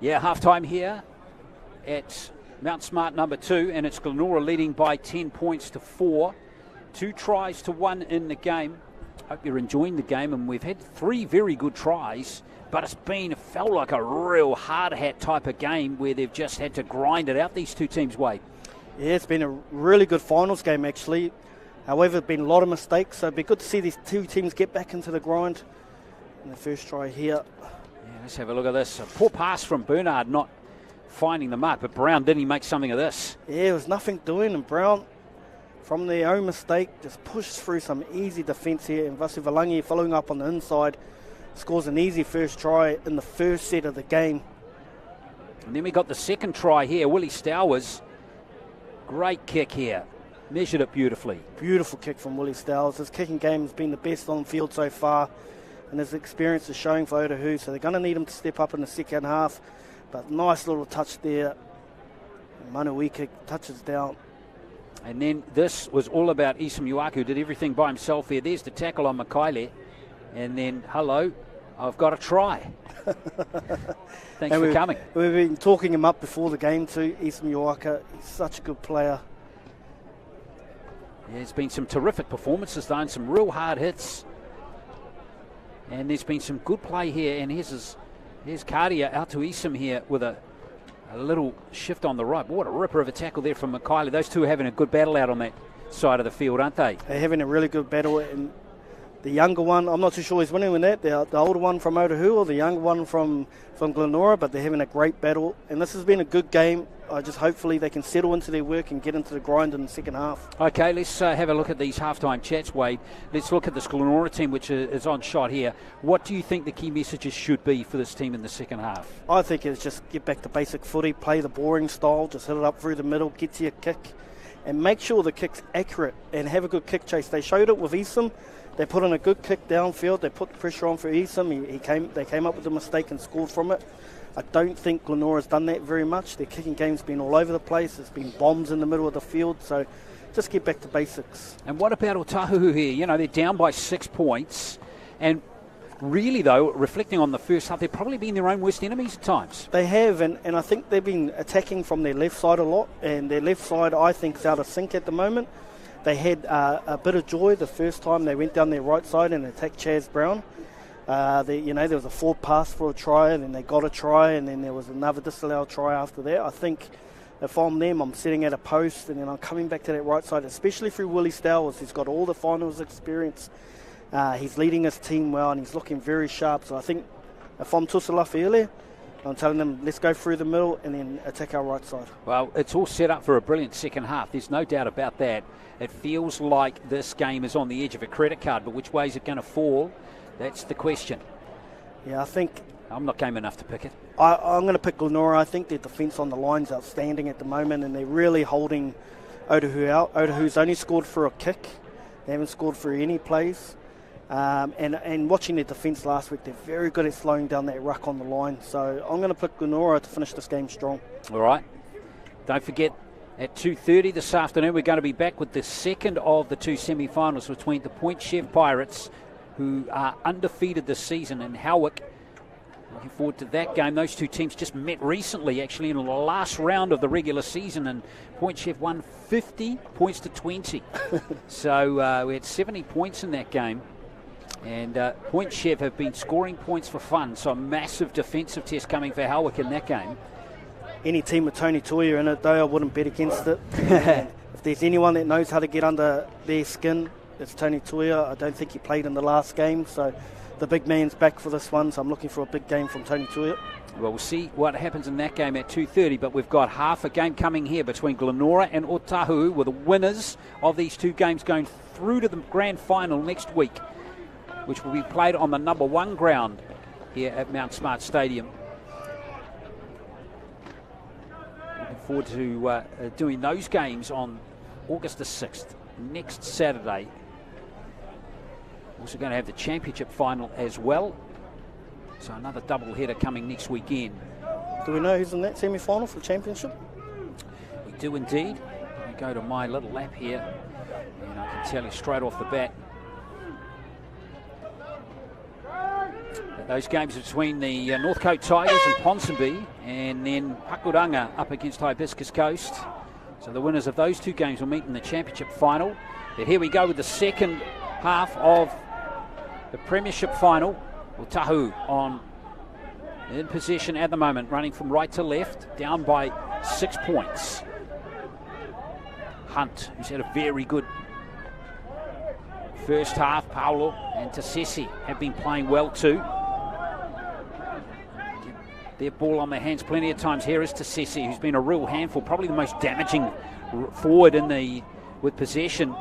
Yeah, half-time here at Mount Smart number 2, and it's Glenora leading by 10 points to 4. 2 tries to 1 in the game. Hope you're enjoying the game, and we've had 3 very good tries, but it felt like a real hard-hat type of game where they've just had to grind it out, these two teams, Wade. Yeah, it's been a really good finals game, actually. However, there's been a lot of mistakes, so it'd be good to see these two teams get back into the grind. And the first try here. Yeah, let's have a look at this. A poor pass from Bernard, not finding the mark, but Brown, didn't he make something of this? Yeah, there was nothing doing, and Brown, from their own mistake, just pushes through some easy defence here, and Vasivalangi following up on the inside, scores an easy first try in the first set of the game. And then we got the second try here. Willie Stowers, great kick here. Measured it beautifully. Beautiful kick from Willie Stowers. His kicking game has been the best on the field so far, and his experience is showing for Otahuhu, so they're going to need him to step up in the second half. But nice little touch there. Manuika touches down. And then this was all about Isam Yuaku, did everything by himself here. There's the tackle on Makaile. And then, hello, I've got a try. Thanks for coming. We've been talking him up before the game too, Isam Yuaku. He's such a good player. Yeah, there's been some terrific performances though, and some real hard hits. And there's been some good play here. And here's Cardia out to Isam here with a little shift on the right. What a ripper of a tackle there from Makaile. Those two are having a good battle out on that side of the field, aren't they? They're having a really good battle. And the younger one, I'm not too sure he's winning with that. The older one from Otahuhu or the younger one from Glenora, but they're having a great battle. And this has been a good game. Hopefully they can settle into their work and get into the grind in the second half. Okay, let's have a look at these halftime chats, Wade. Let's look at this Glenora team, which is on shot here. What do you think the key messages should be for this team in the second half? I think it's just get back to basic footy, play the boring style, just hit it up through the middle, get to your kick, and make sure the kick's accurate and have a good kick chase. They showed it with Isam. They put in a good kick downfield. They put the pressure on for Isam. They came up with a mistake and scored from it. I don't think Glenora's done that very much. Their kicking game's been all over the place. There's been bombs in the middle of the field. So just get back to basics. And what about Otahuhu here? You know, they're down by 6 points. And really, though, reflecting on the first half, they've probably been their own worst enemies at times. They have, and I think they've been attacking from their left side a lot. And their left side, I think, is out of sync at the moment. They had a bit of joy the first time they went down their right side and attacked Chaz Brown. There was a forward pass for a try, and then they got a try, and then there was another disallowed try after that. I think if I'm them, I'm sitting at a post, and then I'm coming back to that right side, especially through Willie Stowers. He's got all the finals experience. He's leading his team well, and he's looking very sharp. So I think if I'm Tusalafele, I'm telling them, let's go through the middle and then attack our right side. Well, it's all set up for a brilliant second half. There's no doubt about that. It feels like this game is on the edge of a credit card, but which way is it going to fall? That's the question. Yeah, I think... I'm not game enough to pick it. I'm going to pick Glenora. I think their defence on the line's outstanding at the moment, and they're really holding Otahuhu out. Otahu's only scored for a kick. They haven't scored for any plays. And watching their defence last week, they're very good at slowing down that ruck on the line. So I'm going to pick Glenora to finish this game strong. All right. Don't forget, at 2:30 this afternoon, we're going to be back with the second of the 2 semi-finals between the Point Chev Pirates, who are undefeated this season, and Howick. Looking forward to that game. Those two teams just met recently, actually, in the last round of the regular season, and Point Chev won 50 points to 20. So we had 70 points in that game. And Point Chev have been scoring points for fun, so a massive defensive test coming for Howick in that game. Any team with Tony Toia in it, though, I wouldn't bet against it. If there's anyone that knows how to get under their skin, it's Tony Toia. I don't think he played in the last game, so the big man's back for this one, so I'm looking for a big game from Tony Toia. Well, we'll see what happens in that game at 2:30, but we've got half a game coming here between Glenora and Otahuhu, with the winners of these two games going through to the grand final next week, which will be played on the number 1 ground here at Mount Smart Stadium. Looking forward to doing those games on August the 6th, next Saturday. Also going to have the championship final as well. So another double header coming next weekend. Do we know who's in that semi-final for the championship? We do indeed. I go to my little lap here, and I can tell you straight off the bat. Those games between the Northcote Tigers and Ponsonby, and then Hakuranga up against Hibiscus Coast. So the winners of those two games will meet in the championship final. But here we go with the second half of the Premiership final. Otahuhu in possession at the moment, running from right to left, down by 6 points. Hunt, who's had a very good first half. Paolo and Tasesi have been playing well too. Their ball on their hands plenty of times. Here is Tasesi, who's been a real handful, probably the most damaging forward with possession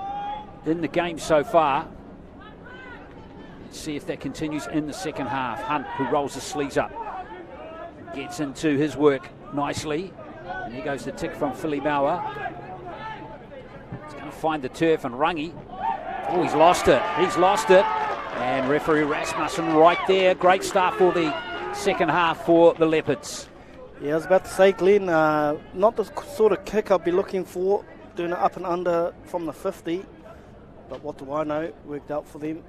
in the game so far. Let's see if that continues in the second half. Hunt, who rolls his sleeves up, gets into his work nicely. And here goes the tick from Philly Maua. He's going to find the turf, and Rangi, oh, he's lost it. He's lost it. And referee Rasmussen right there. Great start for the second half for the Leopards. Yeah, I was about to say, Glenn, not the sort of kick I'd be looking for, doing it up and under from the 50. But what do I know? It worked out for them.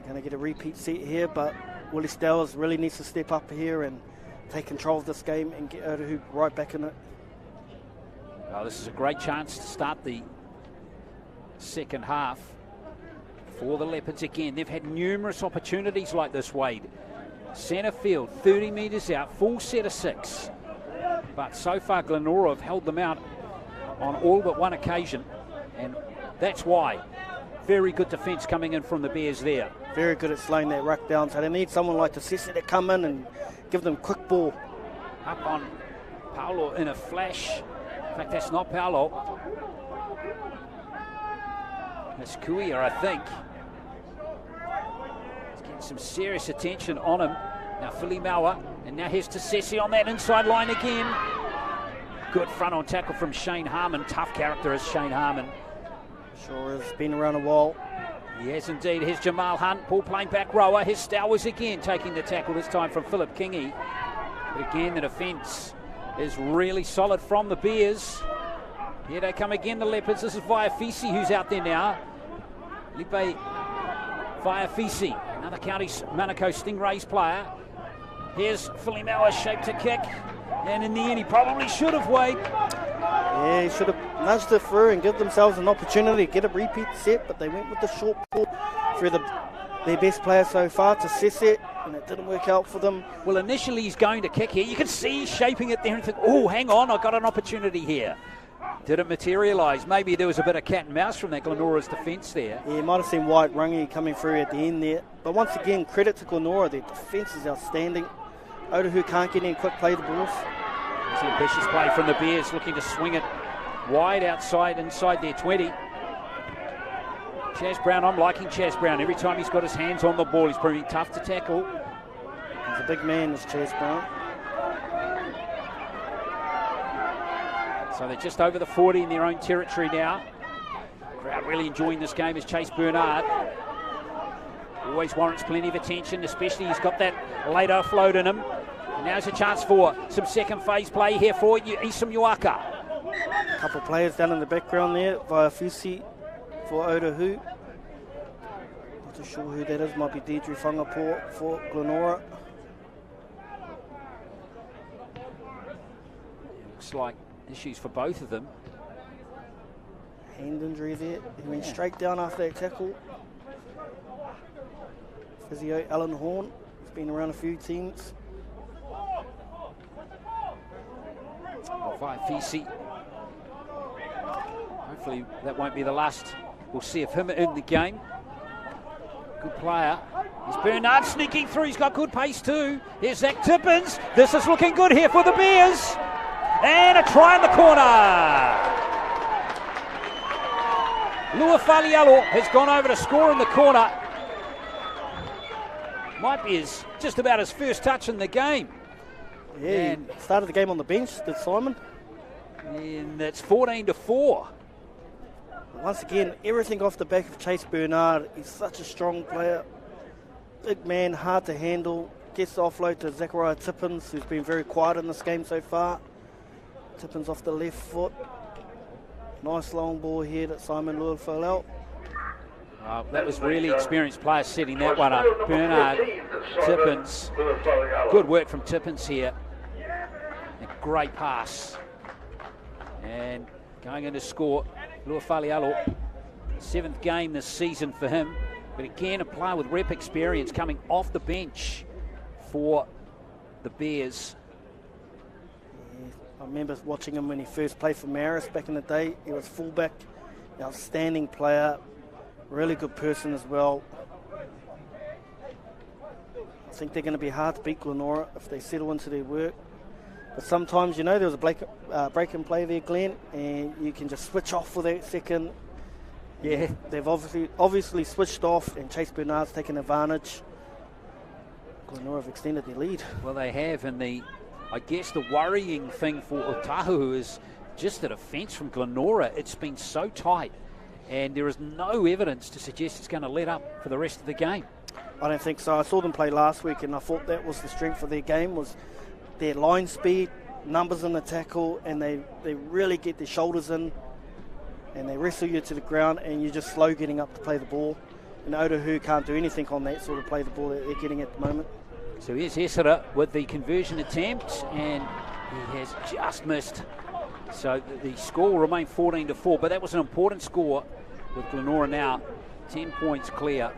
Going to get a repeat set here, but Willie Stowers really needs to step up here and take control of this game and get Otahuhu right back in it. Well, this is a great chance to start the second half for the Leopards again. They've had numerous opportunities like this, Wade. Centre field, 30 metres out, full set of 6. But so far, Glenora have held them out on all but one occasion, and that's why. Very good defence coming in from the Bears there. Very good at slowing that ruck down, so they need someone like Tasesi to come in and give them quick ball. Up on Paolo in a flash. In fact, that's not Paolo. That's Kuia, I think. He's getting some serious attention on him. Now Philly Maua, and now here's Tasesi on that inside line again. Good front on tackle from Shane Harmon. Tough character is Shane Harmon. Sure has been around a while. Yes, indeed. Here's Jamal Hunt, ball playing back rower. Here's Stowers again, taking the tackle, this time from Philip Kingy. But again, the defence is really solid from the Bears. Here they come again, the Leopards. This is Vaiafisi who's out there now. Lipe Vaiafisi, another County Manukau Stingrays player. Here's Philly Maua, shape to kick. And in the end, he probably should have, Wade. Yeah, he should have nudged it through and give themselves an opportunity to get a repeat set, but they went with the short ball through their best player so far, to Tasesi, and it didn't work out for them. Well, initially he's going to kick here. You can see he's shaping it there and think, oh, hang on, I've got an opportunity here. Didn't materialise. Maybe there was a bit of cat and mouse from that Glenora's defence there. Yeah, you might have seen White Rangi coming through at the end there. But once again, credit to Glenora. Their defence is outstanding. Otahuhu can't get any quick play the balls. It's an ambitious play from the Bears, looking to swing it wide outside, inside their 20. Chaz Brown, I'm liking Chaz Brown. Every time he's got his hands on the ball, he's proving tough to tackle. He's a big man, this Chaz Brown. So they're just over the 40 in their own territory now. Crowd really enjoying this game as Chase Bernard always warrants plenty of attention, especially he's got that late offload in him. And now's a chance for some second phase play here for Isam Uaka. A couple players down in the background there, Vaiafisi for Otahuhu. Not too sure who that is, might be Deidre Whangapō for Glenora. Looks like issues for both of them. Hand injury there. He went straight down after that tackle. Physio Alan Horn. He's been around a few teams. Vaiafisi. Hopefully that won't be the last. We'll see if him in the game. Good player. Here's Bernard sneaking through. He's got good pace too. Here's Zach Tippins. This is looking good here for the Bears. And a try in the corner. Lua Falialo has gone over to score in the corner. Might be just about his first touch in the game. Yeah, and started the game on the bench, did Simon. And it's 14-4. Once again, everything off the back of Chase Bernard. He's such a strong player. Big man, hard to handle. Gets the offload to Zachariah Tippins, who's been very quiet in this game so far. Tippins off the left foot. Nice long ball here that Simon Lua fell out. That was really experienced players setting that one up. Bernard, Tippins. Good work from Tippins here. A great pass. And going in to score, Lua Falialo. 7th game this season for him. But again, a player with rep experience coming off the bench for the Bears. I remember watching him when he first played for Maris back in the day. He was fullback, outstanding player, really good person as well. I think they're going to be hard to beat Glenora if they settle into their work. But sometimes, there was a break and play there, Glenn, and you can just switch off for that second. Yeah, they've obviously switched off, and Chase Bernard's taken advantage. Glenora have extended their lead. Well, they have, and I guess the worrying thing for Otahuhu is just the defence from Glenora. It's been so tight, and there is no evidence to suggest it's going to let up for the rest of the game. I don't think so. I saw them play last week, and I thought that was the strength of their game, was their line speed, numbers in the tackle, and they really get their shoulders in, and they wrestle you to the ground, and you're just slow getting up to play the ball. And Otahuhu can't do anything on that sort of play the ball that they're getting at the moment. So here's Hesera with the conversion attempt, and he has just missed. So the score will remain 14-4, but that was an important score with Glenora now 10 points clear.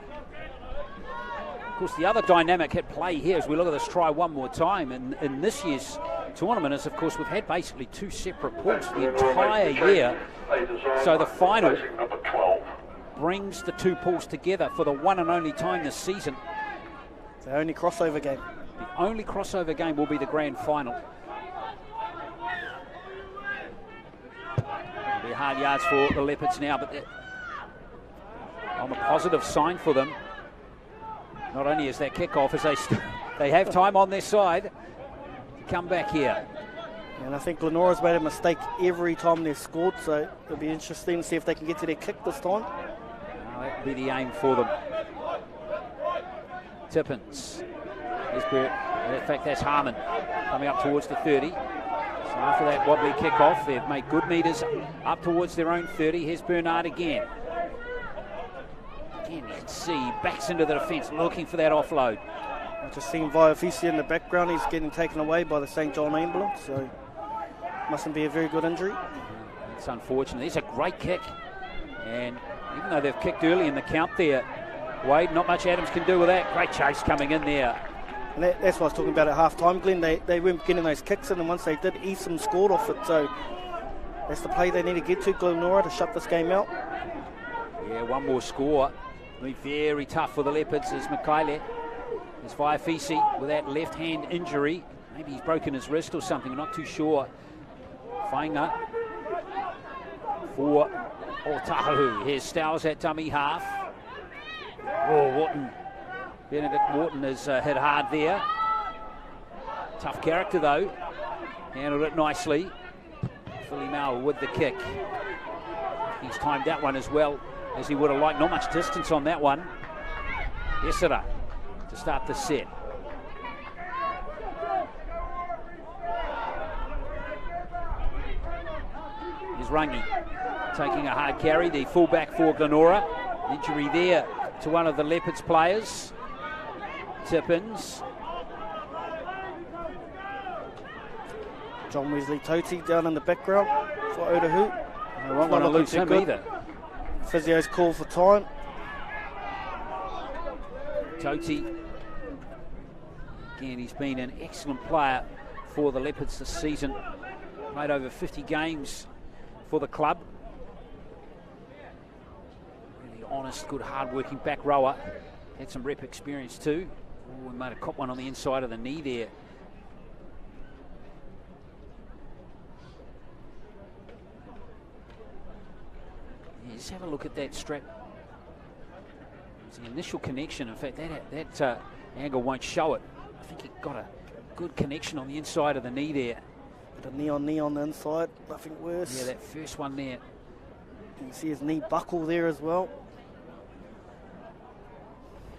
Of course, the other dynamic at play here as we look at this try one more time in this year's tournament is, of course, we've had basically 2 separate pools the entire year. So the final brings the 2 pools together for the one and only time this season. The only crossover game. The only crossover game will be the grand final. It'll be hard yards for the Leopards now, but on the positive sign for them, not only is that kickoff, as they have time on their side to come back here. And I think Glenora's made a mistake every time they've scored, so it'll be interesting to see if they can get to their kick this time. That will be the aim for them. Tippins. In fact, that's Harmon coming up towards the 30. So after that wobbly kick-off, they've made good metres up towards their own 30. Here's Bernard again. Again, you can see he backs into the defence looking for that offload. I've just seen Viafisi in the background. He's getting taken away by the St. John ambulance, so mustn't be a very good injury. It's unfortunate. It's a great kick. And even though they've kicked early in the count there, Wade, not much Adams can do with that. Great chase coming in there. And that's what I was talking about at half-time, Glenn. They weren't getting those kicks in, and once they did, Eastham scored off it. So that's the play they need to get to, Glenora, to shut this game out. Yeah, one more score. It'll be very tough for the Leopards as Mikaele. There's Viafisi with that left-hand injury. Maybe he's broken his wrist or something, I'm not too sure. Whainga for Otahuhu. Here's Stowers at dummy half. Oh, Wharton. Benedict Wharton has hit hard there. Tough character though. Handled it nicely. Philly Mao with the kick. He's timed that one as well as he would have liked. Not much distance on that one. Hesera to start the set. Here's Rangi taking a hard carry. The fullback for Glenora. Injury there to one of the Leopards players. Tippins. John Wesley Toti down in the background for Otahuhu. They won't want to lose him either. Physio's call for time. Toti. Again, he's been an excellent player for the Leopards this season. Played over 50 games for the club. Really honest, good, hard-working back rower. Had some rep experience too. Oh, we might have caught one on the inside of the knee there. Yeah, just have a look at that strap. It's the initial connection. In fact, that angle won't show it. I think he got a good connection on the inside of the knee there. But a knee on the inside, nothing worse. Yeah, that first one there. You can see his knee buckle there as well.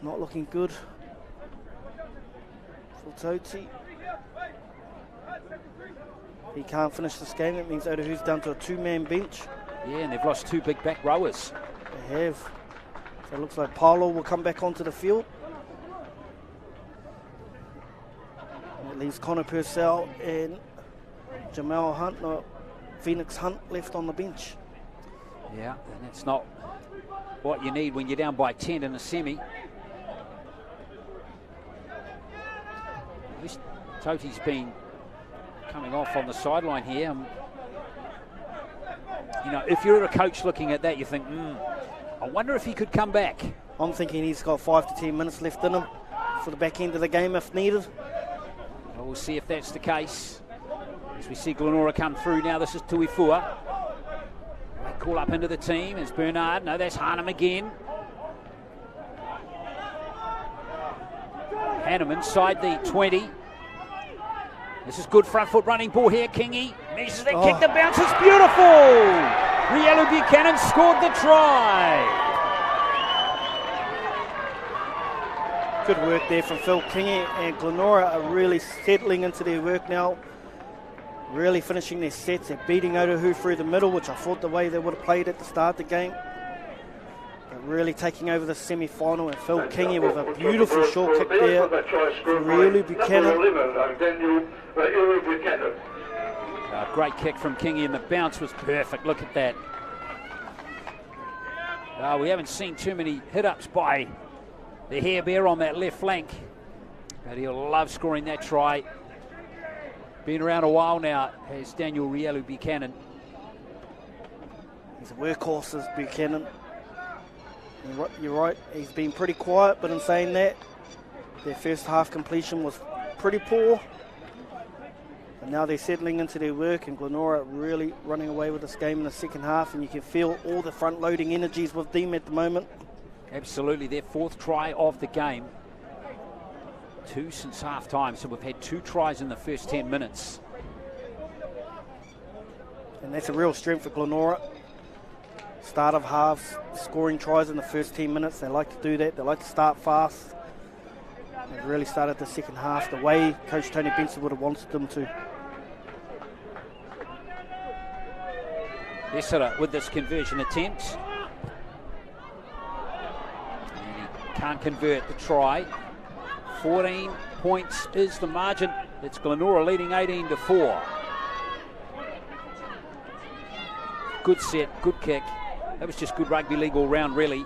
Not looking good for Toti. He can't finish this game. That means Otahuhu's down to a 2-man bench. Yeah, and they've lost 2 big back rowers. They have. So it looks like Paolo will come back onto the field. And it leaves Connor Purcell and Jamal Hunt, no, Phoenix Hunt left on the bench. Yeah, and that's not what you need when you're down by 10 in a semi. At least Toti's been coming off on the sideline here. You know, if you're a coach looking at that, you think, I wonder if he could come back. I'm thinking he's got 5 to 10 minutes left in him for the back end of the game if needed. Well, we'll see if that's the case. As we see Glenora come through now, this is Tuifua. They call up into the team. It's Bernard. No, that's Hanum again. Hanum inside the 20. This is good front foot running ball here. Kingy measures it, kick the bounce. It's beautiful. Rielu Buchanan scored the try. Good work there from Phil Kingy, and Glenora are really settling into their work now. Really finishing their sets. They're beating Otahuhu through the middle, which I thought the way they would have played at the start of the game. But really taking over the semi-final, and Phil Kingy with a beautiful short kick there for Rielu Buchanan. Great kick from Kingy, and the bounce was perfect. Look at that. We haven't seen too many hit-ups by the Hair Bear on that left flank, but he'll love scoring that try. Been around a while now, has Daniel Rielu Buchanan. He's a workhorse, is Buchanan. You're right, he's been pretty quiet, but in saying that, their first half completion was pretty poor. And now they're settling into their work, and Glenora really running away with this game in the second half, and you can feel all the front-loading energies with them at the moment. Absolutely, their 4th try of the game. 2 since half-time, so we've had 2 tries in the first 10 minutes. And that's a real strength for Glenora. Start of halves, scoring tries in the first 10 minutes. They like to do that. They like to start fast. They've really started the second half the way Coach Tony Benson would have wanted them to. Essera with this conversion attempt. And he can't convert the try. 14 points is the margin. It's Glenora leading 18-4. Good set, good kick. That was just good rugby league all round, really.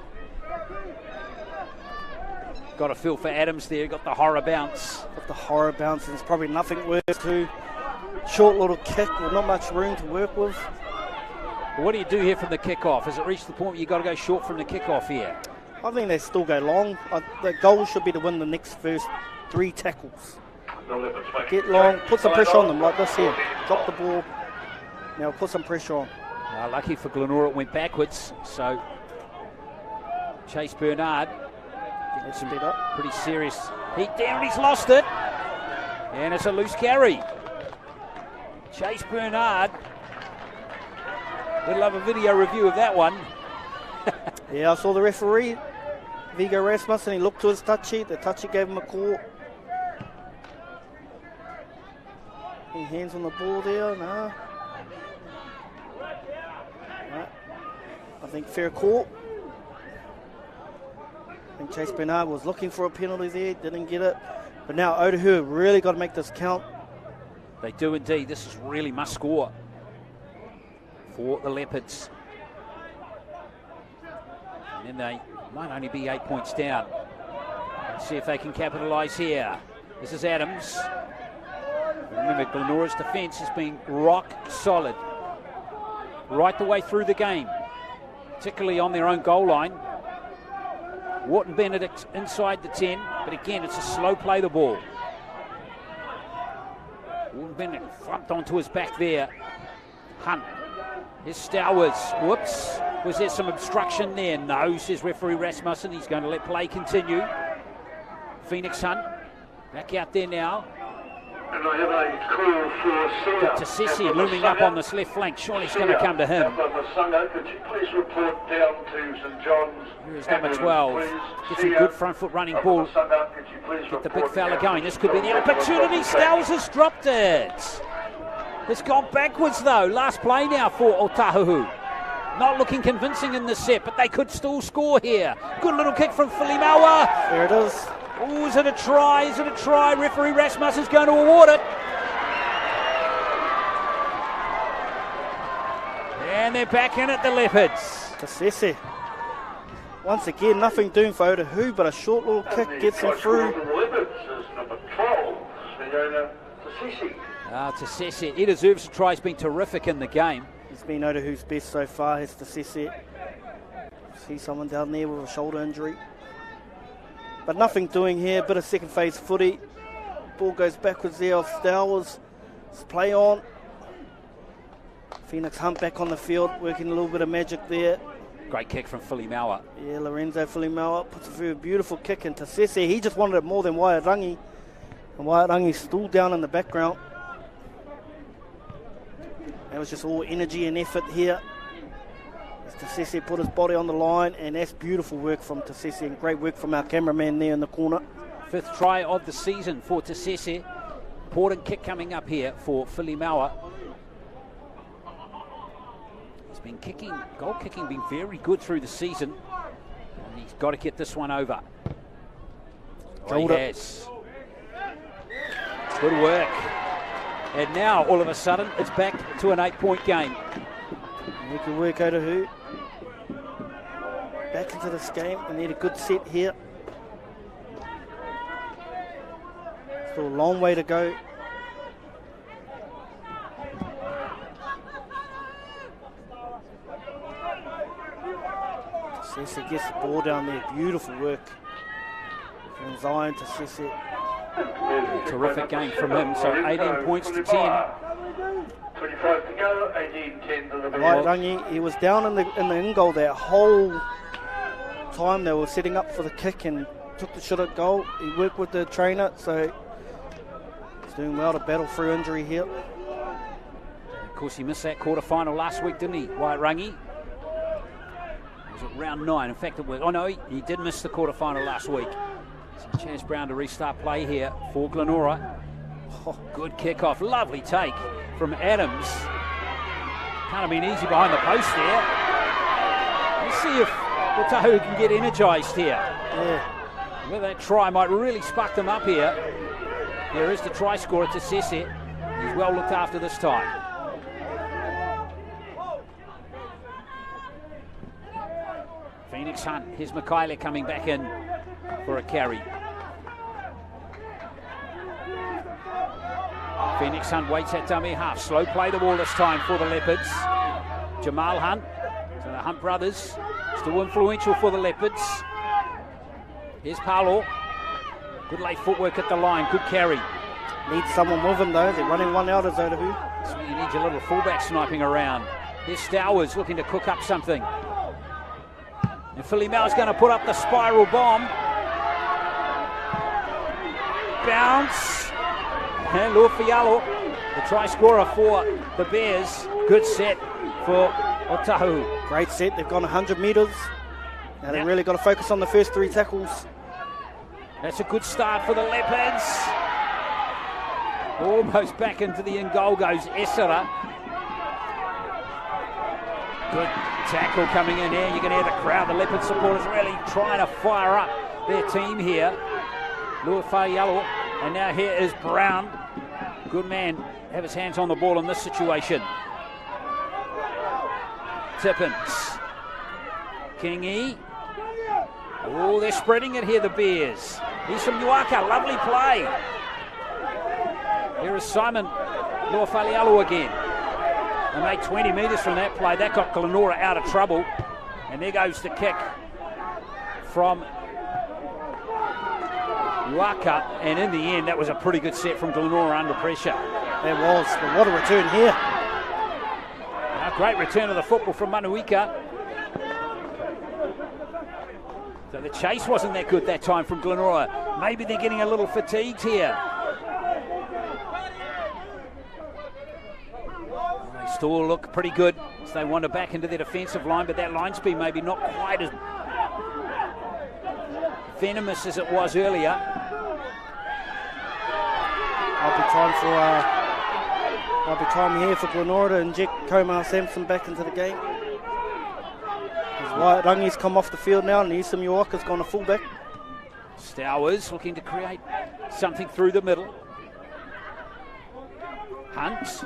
Got a feel for Adams there. Got the horror bounce. Got the horror bounce, and there's probably nothing worse too. Short little kick with not much room to work with. Well, what do you do here from the kickoff? Has it reached the point where you've got to go short from the kickoff here? I think they still go long. The goal should be to win the next first 3 tackles. Get long, put some pressure on them like this here. Drop the ball. Now put some pressure on. Lucky for Glenora, it went backwards. So Chase Bernard gets some pretty serious heat down. He's lost it. And it's a loose carry. Chase Bernard. We'd love a video review of that one. Yeah, I saw the referee, Viggo Rasmussen. He looked to his touch sheet. The touch sheet gave him a call. Any hands on the ball there? No. I think fair call. I think Chase Bernard was looking for a penalty there, didn't get it. But now Otahuhu really got to make this count. They do indeed. This is really must score for the Leopards. And then they might only be 8 points down. Let's see if they can capitalise here. This is Adams. Remember, Glenora's defence has been rock solid right the way through the game, particularly on their own goal line. Wharton Benedict inside the 10, but again, it's a slow play the ball. Wharton Benedict thumped onto his back there. Hunt. Here's Stowers. Whoops. Was there some obstruction there? No, says referee Rasmussen. He's going to let play continue. Phoenix Hunt. Back out there now. And I have a call for Tassisi looming up on this left flank. Surely it's going to come to him. Could you please report down to St John's? Here's number 12. Gets a good front foot running ball. Get the big fella going. This could be the opportunity. Stowers has dropped it. It's gone backwards though. Last play now for Otahuhu. Not looking convincing in the set, but they could still score here. Good little kick from Filimaua. There it is. Oh, is it a try? Is it a try? Referee Rasmus is going to award it. And they're back in at the Leopards. Tasese. Once again, nothing doing for Otahuhu, but a short little kick gets him through. Tasese, he deserves a try. He's been terrific in the game. He's been Otahu's best so far, has Tasese. See someone down there with a shoulder injury. But nothing doing here, bit of second phase footy. Ball goes backwards there off Stowers. Let's play on. Phoenix Hunt back on the field, working a little bit of magic there. Great kick from Filimaua. Yeah, Lorenzo Filimaua puts it through a beautiful kick into Tasese. He just wanted it more than Wairangi. And Wairangi's still down in the background. That was just all energy and effort here. As Tasese put his body on the line, and that's beautiful work from Tasese and great work from our cameraman there in the corner. 5th try of the season for Tasese. Important kick coming up here for Filimaua. He's been kicking, goal kicking, been very good through the season. And he's got to get this one over. He has. Good work. And now, all of a sudden, it's back to an 8-point game. You can work Otahuhu. Back into this game. We need a good set here. Still a long way to go. Tasese gets the ball down there. Beautiful work from Zion to Tasese. Terrific game from him. So 18 points to 10. 25 to go, 18-10 to the Bears. Wairangi, he was down in the in goal that whole time. They were setting up for the kick and took the shot at goal. He worked with the trainer, so he's doing well to battle through injury here. Of course, he missed that quarter-final last week, didn't he, Wairangi? Was it round 9? In fact, it was. Oh no, he did miss the quarter-final last week. So Chance Brown to restart play here for Glenora. Oh, good kickoff, lovely take from Adams. Can't have been easy behind the post there. Let's see if Otahuhu can get energised here. Yeah. Well, that try might really spark them up here. There is the try scorer to Sese. He's well looked after this time. Phoenix Hunt, here's Mikaele coming back in for a carry. Phoenix Hunt waits at dummy half. Slow play the ball this time for the Leopards. Jamal Hunt, so the Hunt brothers, still influential for the Leopards. Here's Paulo. Good late footwork at the line, good carry. Needs someone with him though. They're running one out of Otahuhu. So you need your little fullback sniping around. Here's Stowers looking to cook up something. And Filimau's going to put up the spiral bomb. Bounce. And Luafialo, the try scorer for the Bears. Good set for Otahuhu. Great set. They've gone 100 metres. Now they've really got to focus on the first 3 tackles. That's a good start for the Leopards. Almost back into the in goal goes Essera. Good tackle coming in here. You can hear the crowd, the Leopard supporters really trying to fire up their team here. Luafialo. And now here is Brown. Good man, have his hands on the ball in this situation. Tippins. Kingi. Oh, they're spreading it here, the Bears. He's from Uaka, lovely play. Here is Simon Luafialo again. They made 20 metres from that play. That got Glenora out of trouble. And there goes the kick from Uaka, and in the end, that was a pretty good set from Glenora under pressure. It was, but what a return here. A great return of the football from Manuika. So the chase wasn't that good that time from Glenora. Maybe they're getting a little fatigued here. They still look pretty good as they wander back into their defensive line, but that line speed maybe not quite as venomous as it was earlier. Might be time here for Glenora to inject Komar Sampson back into the game. Wairangi's come off the field now, and Isam Uaka's gone to fullback. Stowers looking to create something through the middle. Hunt.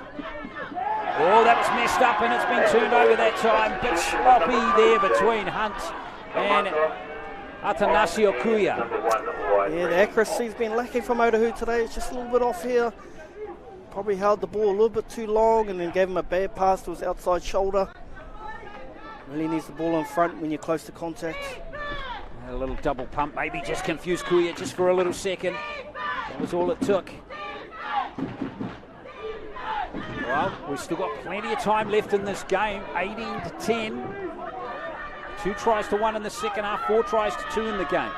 Oh, that was messed up and it's been turned over that time. Bit sloppy there between Hunt and Atanasio Kuya. Yeah, the accuracy's been lacking from Otahuhu today. It's just a little bit off here. Probably held the ball a little bit too long and then gave him a bad pass to his outside shoulder. Really needs the ball in front when you're close to contact. A little double pump, maybe just confused Kuya just for a little second. That was all it took. Well, we've still got plenty of time left in this game. 18-10. 2 tries to 1 in the second half, 4 tries to 2 in the game.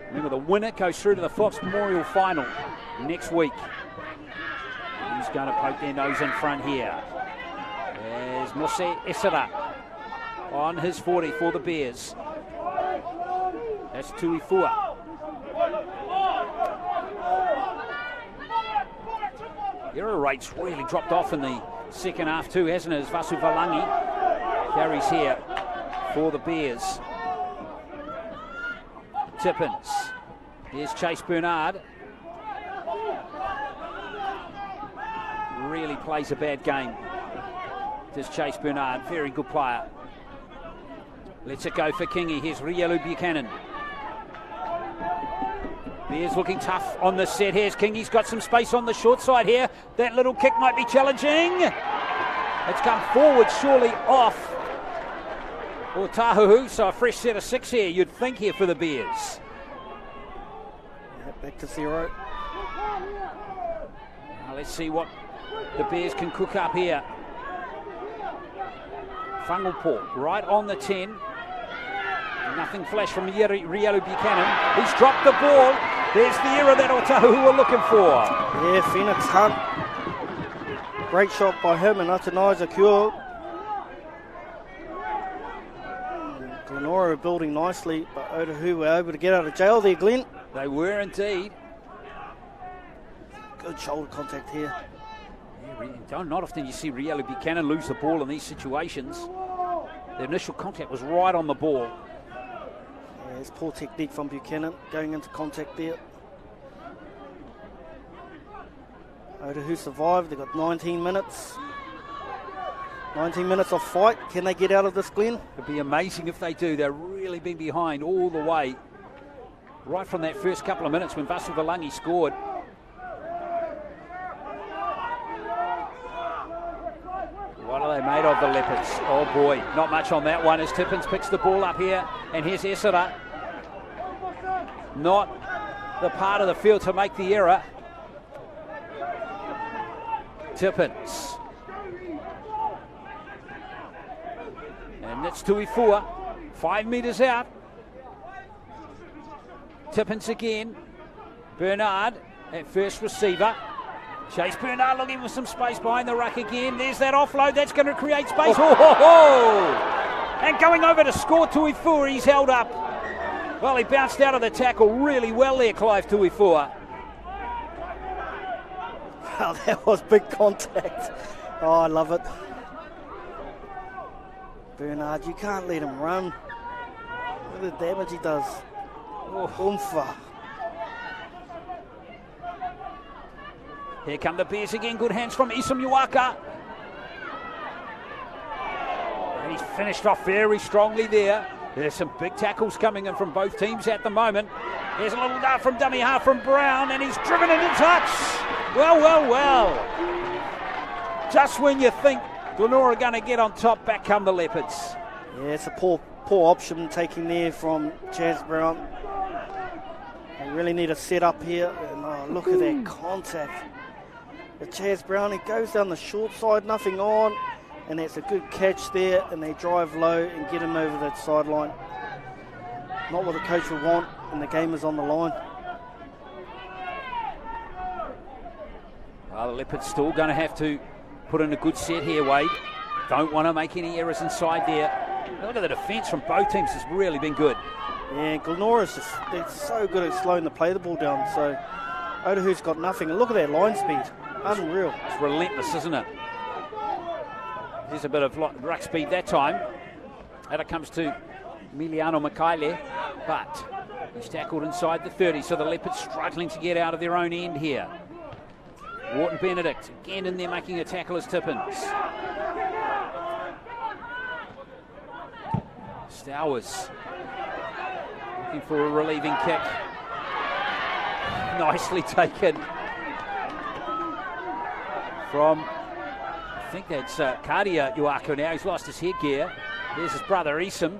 Remember, the winner goes through to the Fox Memorial Final next week. Who's going to poke their nose in front here? There's Mose Esera on his 40 for the Bears. That's Tuifua. Error rate's really dropped off in the second half too, hasn't it? As Vasu Valangi carries here for the Bears. Tippins. Here's Chase Bernard. Really plays a bad game. Does Chase Bernard, very good player. Lets it go for Kingy. Here's Rielu Buchanan. Bears looking tough on the set. Here's Kingy's got some space on the short side here. That little kick might be challenging. It's come forward, surely off Otahuhu. So a fresh set of 6 here, you'd think, here for the Bears. Yeah, back to 0. Now let's see what the Bears can cook up here. Whangupo right on the 10. Nothing flash from Rielu Buchanan. He's dropped the ball. There's the error that Otahuhu were looking for. Yeah, Phoenix Hunt. Great shot by him and Atanaisa Kua. Glenora building nicely, but Otahuhu were able to get out of jail there, Glenn. They were indeed. Good shoulder contact here. Yeah, not often you see Rielu Buchanan lose the ball in these situations. The initial contact was right on the ball. Yeah, it's poor technique from Buchanan going into contact there. Otahuhu survived. They've got 19 minutes. 19 minutes of fight. Can they get out of this, Glenn? It'd be amazing if they do. They've really been behind all the way. Right from that first couple of minutes when Vasu Valangi scored. What are they made of, the Leopards? Oh boy, not much on that one as Tippins picks the ball up here. And here's Esera. Not the part of the field to make the error. Tippins. And that's Tuifua. 5 metres out. Tippins again. Bernard at first receiver. Chase Bernard looking for some space behind the ruck again. There's that offload. That's going to create space. And going over to score Tuifua. He's held up. Well, he bounced out of the tackle really well there, Clive Tuifua. Wow, that was big contact. Oh, I love it. Bernard, you can't let him run. Look at the damage he does. Oompha. Here come the Bears again. Good hands from Isam Uaka. And he's finished off very strongly there. There's some big tackles coming in from both teams at the moment. Here's a little dart from dummy half from Brown, and he's driven into touch. Well, well, well. Just when you think Glenora are going to get on top, back come the Leopards. Yeah, it's a poor option taking there from Chaz Brown. They really need a set up here. And look at that contact. The Chaz Brown, he goes down the short side, nothing on. And that's a good catch there. And they drive low and get him over that sideline. Not what the coach would want, and the game is on the line. Well, the Leopards still going to have to put in a good set here, Wade. Don't want to make any errors inside there. Look at the defence from both teams has really been good. Yeah, Glenora's just, they're so good at slowing the play the ball down. So Otahu's got nothing. And look at that line speed. Unreal. It's relentless, isn't it? There's a bit of ruck speed that time. And it comes to Emiliano Mikaele, but he's tackled inside the 30, so the Leopards struggling to get out of their own end here. Wharton Benedict again in there making a tackle as Tippins. Stowers looking for a relieving kick. Nicely taken from, I think that's Kadia Uako now. He's lost his headgear. There's his brother Isam.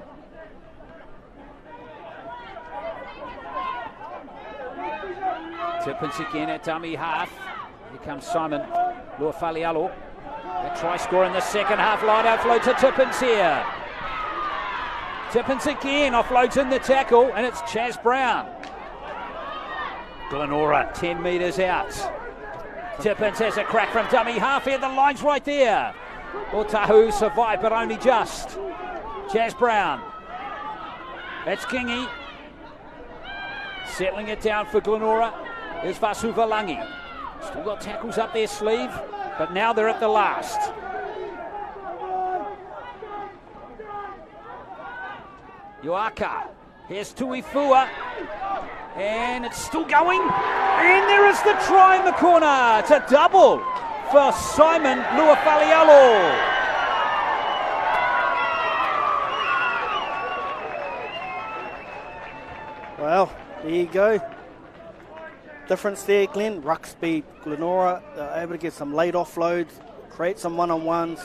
Tippins again at dummy half. Here comes Simon Luafalialo. A try score in the second half. Line outflow to Tippins here. Tippins again offloads in the tackle, and it's Chaz Brown. Glenora 10 metres out. Tippins has a crack from dummy half here. The line's right there. Otahuhu survived, but only just. Chaz Brown. That's Kingy. Settling it down for Glenora is Vasu Valangi. Still got tackles up their sleeve, but now they're at the last. Yuaka. Here's Tuifua. And it's still going. And there is the try in the corner. It's a double for Simon Luafalialo. Well, there you go. Difference there, Glenn. Ruck speed. Glenora, they're able to get some late offloads, create some one-on-ones.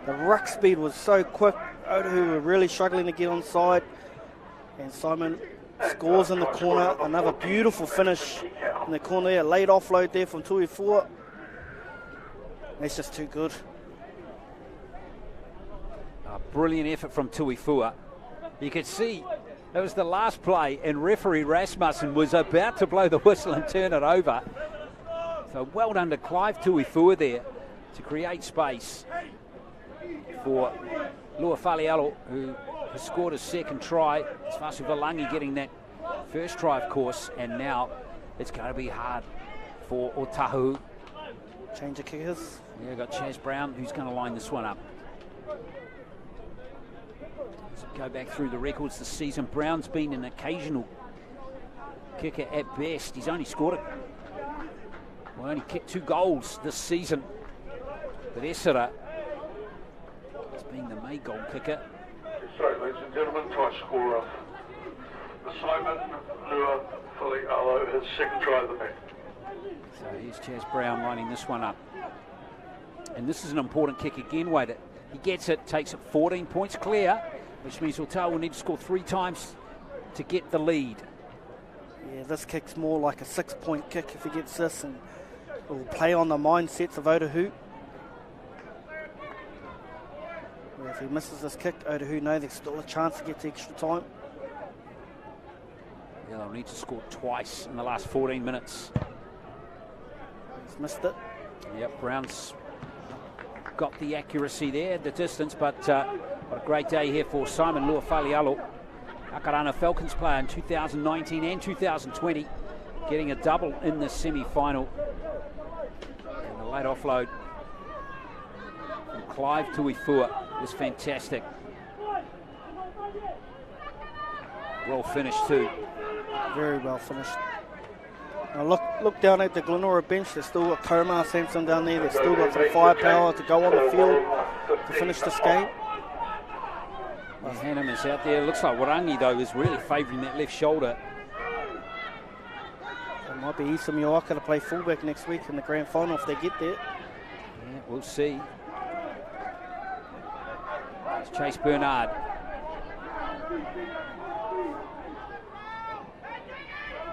The ruck speed was so quick. Otahuhu were really struggling to get on side. And Simon scores in the corner. Another beautiful finish in the corner there. Late offload there from Tuifua. That's just too good. A brilliant effort from Tuifua. You could see that was the last play, and referee Rasmussen was about to blow the whistle and turn it over. So well done to Clive Tuifua there to create space for Luafalialo, who has scored his second try. It's Vasu Valangi getting that first try, of course, and now it's going to be hard for Otahuhu. Change of kickers. Yeah, got Chaz Brown, who's going to line this one up. So go back through the records this season. Brown's been an occasional kicker at best. He's only scored only kicked 2 goals this season. But Essera has been the main goal kicker. Sorry, ladies and gentlemen, try scorer Simon Luafalialo, his second try of the match. So here's Chaz Brown lining this one up. And this is an important kick again, Wade. He gets it, takes it 14 points clear, which means Otahuhu will need to score 3 times to get the lead. Yeah, this kick's more like a 6-point kick if he gets this, and it will play on the mindsets of Otahuhu. Where if he misses this kick, Otahuhu know there's still a chance to get to extra time. Yeah, they'll need to score twice in the last 14 minutes. He's missed it. Yep, Brown's got the accuracy there, the distance, but what a great day here for Simon Luafalialo, Akarana Falcons player in 2019 and 2020, getting a double in the semi-final. And the late offload from Clive Tuifua was fantastic. Well finished too. Very well finished. Now look down at the Glenora bench. There's still got Komar Sampson down there. They've still got some firepower to go on the field to finish this game. Well, Hannum is out there. Looks like Warangi, though, is really favouring that left shoulder. It might be Isam Yoaka to play fullback next week in the grand final if they get there. Yeah, we'll see. It's Chase Bernard.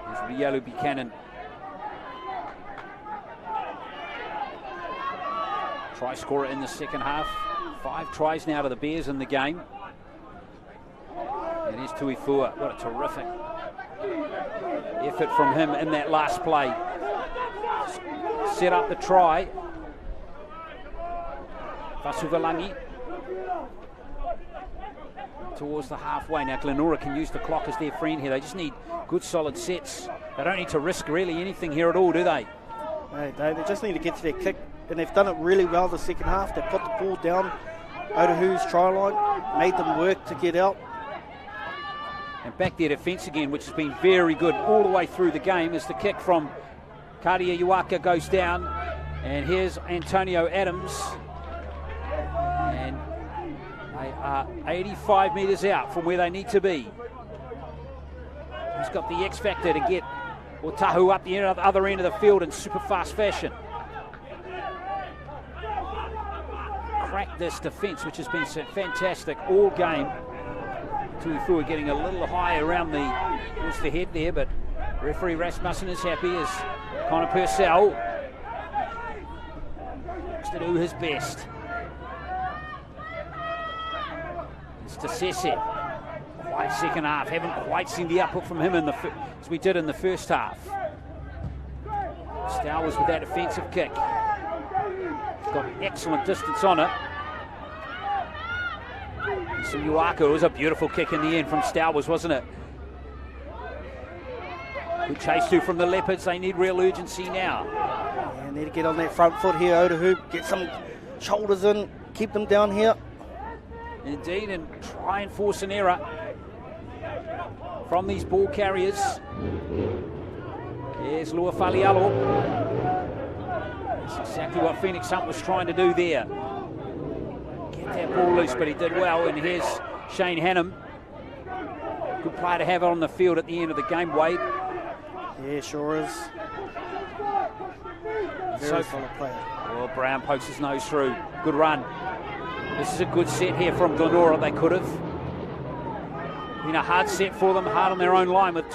There's Rielu Buchanan. Try scorer in the second half. 5 tries now to the Bears in the game. And here's Tuifua. What a terrific effort from him in that last play. Set up the try. Vasu Valangi towards the halfway. Now Glenora can use the clock as their friend here. They just need good solid sets. They don't need to risk really anything here at all, do they? No, they just need to get to their kick. And they've done it really well the second half. They put the ball down Otahu's try line, made them work to get out. And back their defence again, which has been very good all the way through the game, as the kick from Karia Uaka goes down. And here's Antonio Adams. And they are 85 metres out from where they need to be. He's got the X factor to get Otahuhu up the other end of the field in super fast fashion. Cracked this defence, which has been fantastic all game. Tuifua getting a little high around towards the head there, but referee Rasmussen is happy as Connor Purcell looks to do his best. It's to Sese. Quite second half. Haven't quite seen the output from him as we did in the first half. Stowers with that defensive kick. He's got excellent distance on it. So Uaka, it was a beautiful kick in the end from Stowers, wasn't it? Good chase too from the Leopards. They need real urgency now. Yeah, need to get on that front foot here, Otahuhu. Get some shoulders in, keep them down here. Indeed, and try and force an error from these ball carriers. There's Lua Falialo. That's exactly what Phoenix Hunt was trying to do there. Get that ball loose, but he did well. And here's Shane Hannum. Good player to have on the field at the end of the game, Wade. Yeah, sure is. Very solid player. Well, Brown pokes his nose through. Good run. This is a good set here from Glenora. They could have been a hard set for them, hard on their own line with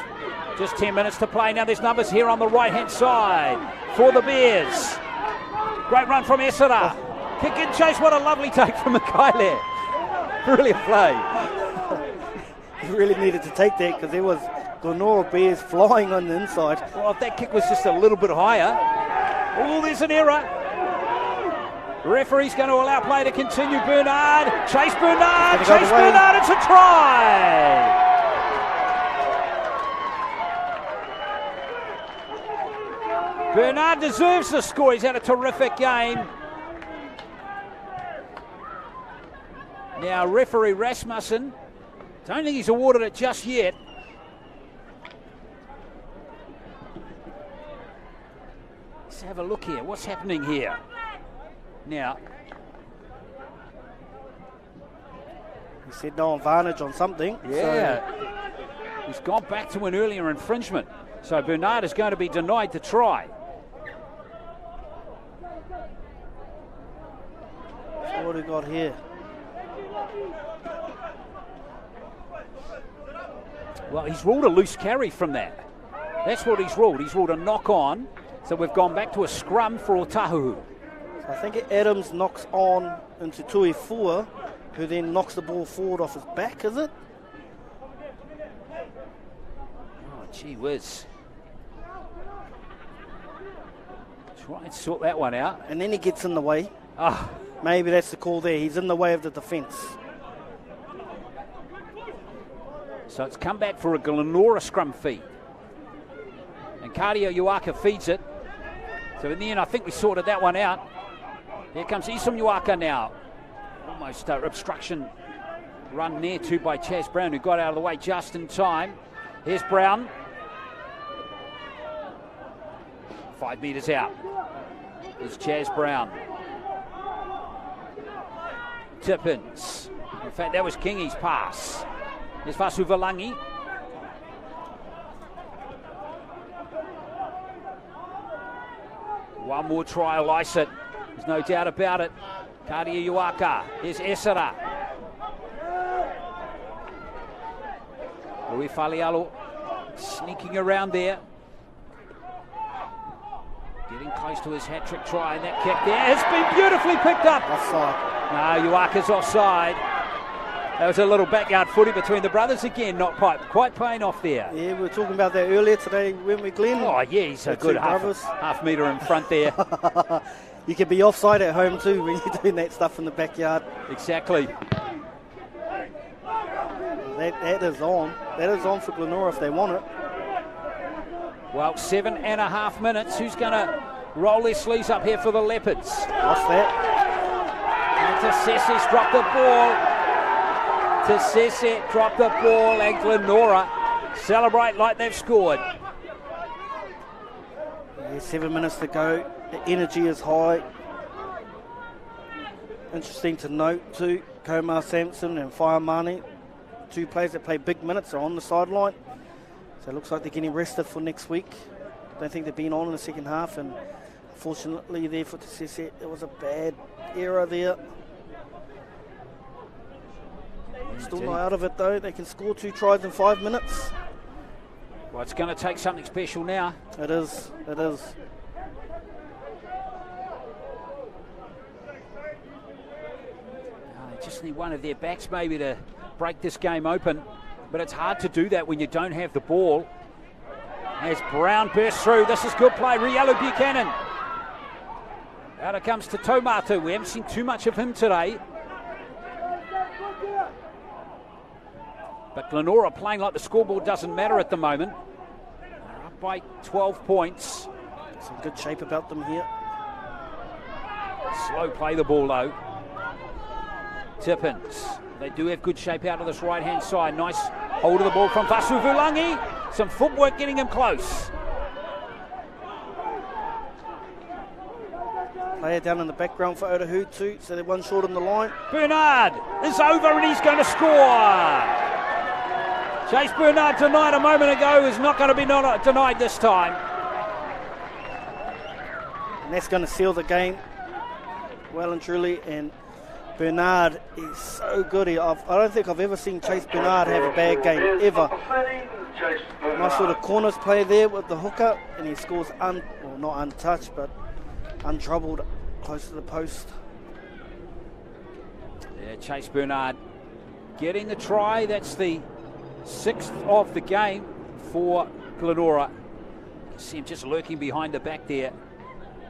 just 10 minutes to play. Now there's numbers here on the right-hand side for the Bears. Great run from Esera. Kick and chase. What a lovely take from Mikaele. Brilliant play. He really needed to take that because there was Glenora Bears flying on the inside. Well, if that kick was just a little bit higher. Oh, there's an error. The referee's going to allow play to continue. Bernard. Chase Bernard. Chase Bernard. It's a try. Bernard deserves the score. He's had a terrific game. Now, referee Rasmussen, don't think he's awarded it just yet. Let's have a look here. What's happening here? Now, he said no advantage on something. Yeah. So he's gone back to an earlier infringement. So Bernard is going to be denied the try. So what do we got here? Well, he's ruled a loose carry from that. That's what he's ruled. He's ruled a knock on. So we've gone back to a scrum for Otahuhu. So I think Adams knocks on into Tuifua, who then knocks the ball forward off his back, is it? Oh, gee whiz. Try and sort that one out. And then he gets in the way. Ah. Maybe that's the call there. He's in the way of the defence. So it's come back for a Glenora scrum feed. And Karia Uaka feeds it. So in the end, I think we sorted that one out. Here comes Isam Uaka now. Almost obstruction run there too by Chaz Brown, who got out of the way just in time. Here's Brown. 5 metres out. There's Chaz Brown. Tippins. In fact, that was Kingy's pass. There's Vasu Valangi. One more try will ice it. There's no doubt about it. Karia Uaka. Here's Esera. Louis Falialo sneaking around there. Getting close to his hat-trick try, and that kick there has been beautifully picked up. Offside. No, Uaka's offside. That was a little backyard footy between the brothers again, not quite paying off there. Yeah, we were talking about that earlier today, weren't we, Glenn? Oh, yeah, he's a good half metre in front there. You can be offside at home too when you're doing that stuff in the backyard. Exactly. That is on. That is on for Glenora if they want it. Well, 7.5 minutes. Who's going to roll their sleeves up here for the Leopards? What's that? Tasese dropped the ball. Tasese dropped the ball, and Glenora celebrate like they've scored. Yeah, 7 minutes to go. The energy is high. Interesting to note too, Komar Sampson and Whaiamane, 2 players that play big minutes, are on the sideline. So it looks like they're getting rested for next week. Don't think they've been on in the second half, and unfortunately there for Tasese, it was a bad error there. Still not out of it though. They can score 2 tries in 5 minutes. Well, it's going to take something special now. It is. It is. They just need one of their backs maybe to break this game open. But it's hard to do that when you don't have the ball. As Brown bursts through, this is good play. Rielu Buchanan. Out it comes to Taumata. We haven't seen too much of him today. But Glenora playing like the scoreboard doesn't matter at the moment. They're up by 12 points. Some good shape about them here. Slow play the ball though. Tippins. They do have good shape out of this right-hand side. Nice hold of the ball from Vasuvulangi. Some footwork getting him close. Player down in the background for Otahuhu too, so they're 1 short on the line. Bernard is over and he's going to score. Chase Bernard denied a moment ago is not going to be denied this time. And that's going to seal the game well and truly. And Bernard is so good. I don't think I've ever seen Chase Bernard have a bad game, ever. Nice sort of corners play there with the hooker, and he scores, not untouched, but untroubled close to the post. Yeah, Chase Bernard getting the try. That's the 6th of the game for Glenora. You can see him just lurking behind the back there.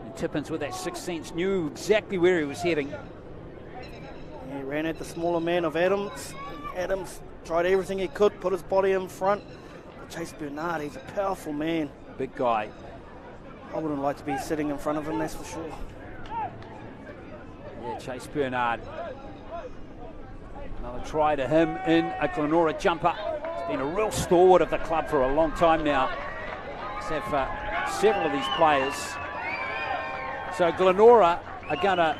And Tippins with that 6th sense knew exactly where he was heading. He ran at the smaller man of Adams. Adams tried everything he could, put his body in front. But Chase Bernard, he's a powerful man. Big guy. I wouldn't like to be sitting in front of him, that's for sure. Yeah, Chase Bernard. Another try to him in a Glenora jumper. He's been a real stalwart of the club for a long time now. Except for several of these players. So Glenora are going to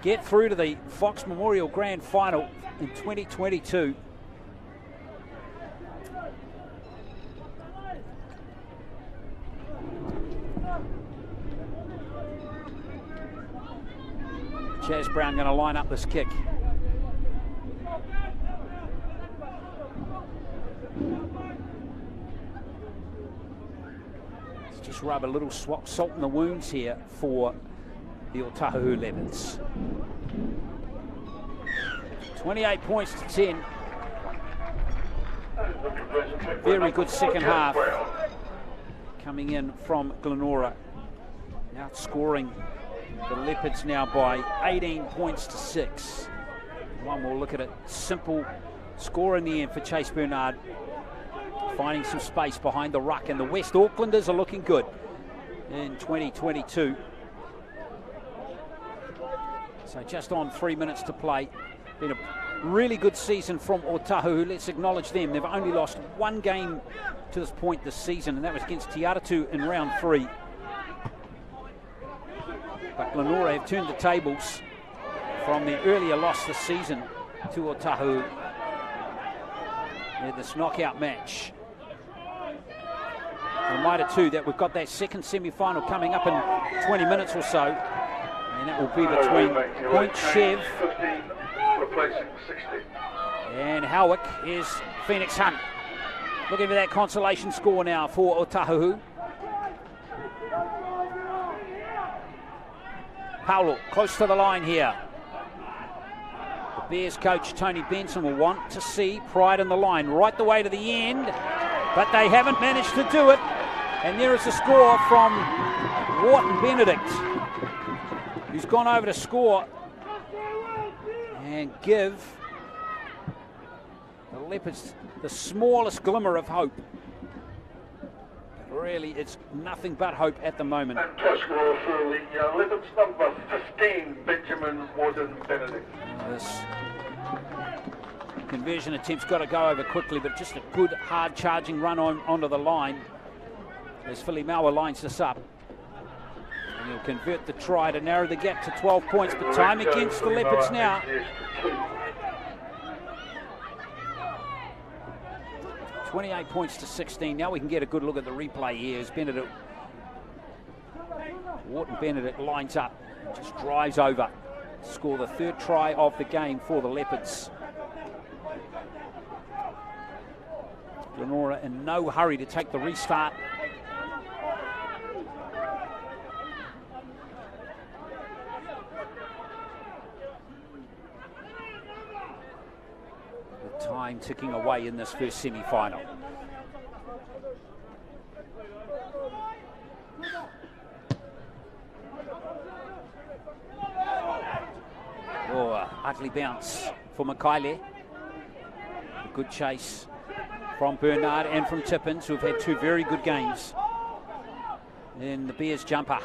get through to the Fox Memorial Grand Final in 2022. Chaz Brown going to line up this kick. Let's just rub a little salt in the wounds here for the Otahuhu Leopards. 28 points to 10. Very good second half coming in from Glenora. Outscoring the Leopards now by 18 points to 6. One more look at it. Simple score in the end for Chase Bernard. Finding some space behind the ruck, and the West Aucklanders are looking good in 2022. So just on 3 minutes to play. Been a really good season from Otahuhu. Let's acknowledge them. They've only lost 1 game to this point this season, and that was against Te Aratu in round 3. But Glenora have turned the tables from their earlier loss this season to Otahuhu in this knockout match. A reminder too that we've got that second semi-final coming up in 20 minutes or so, and that will be between Point Chev and Howick. Here's Phoenix Hunt looking for that consolation score now for Otahuhu. Paulo close to the line here. The Bears coach Tony Benson will want to see Pride in the line right the way to the end, but they haven't managed to do it. And there is a score from Wharton Benedict, who's gone over to score and give the Leopards the smallest glimmer of hope. really, it's nothing but hope at the moment. And try scorer for the Leopards, number 15, Benjamin Benedict. This conversion attempt's got to go over quickly, but just a good, hard charging run onto the line as Filimaua lines this up. And he'll convert the try to narrow the gap to 12 points, but time against the Leopards now. 28 points to 16. Now we can get a good look at the replay here as Wharton Benedict lines up, just drives over to score the third try of the game for the Leopards. Glenora in no hurry to take the restart. The time ticking away in this first semi-final. Oh, ugly bounce for Makaile. A good chase from Bernard and from Tippins, who have had two very good games in the Bears jumper.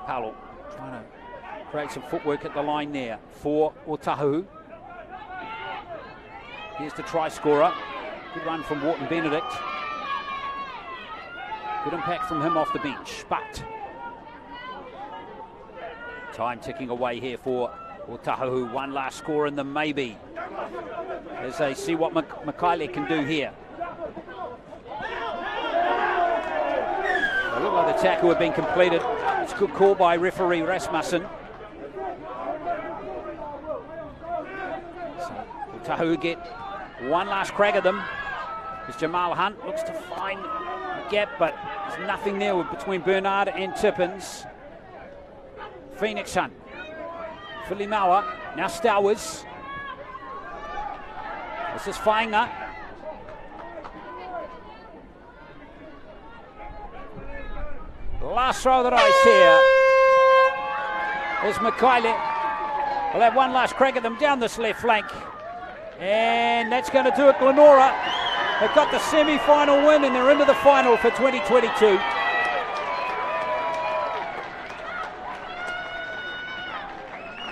Paulo trying to create some footwork at the line there for Otahuhu. Here's the try scorer. Good run from Wharton Benedict. Good impact from him off the bench, but time ticking away here for Otahuhu. One last score in the maybe, as they see what Makaile can do here. It looked like the tackle had been completed. It's a good call by referee Rasmussen. So Otahuhu get one last crack at them as Jamal Hunt looks to find a gap, but there's nothing there between Bernard and Tippins. Phoenix Hunt, Filimaua, now Stowers. This is Fainga. Last throw of the race here is Makaile. We'll have one last crack at them down this left flank. And that's going to do it. Glenora have got the semi-final win and they're into the final for 2022.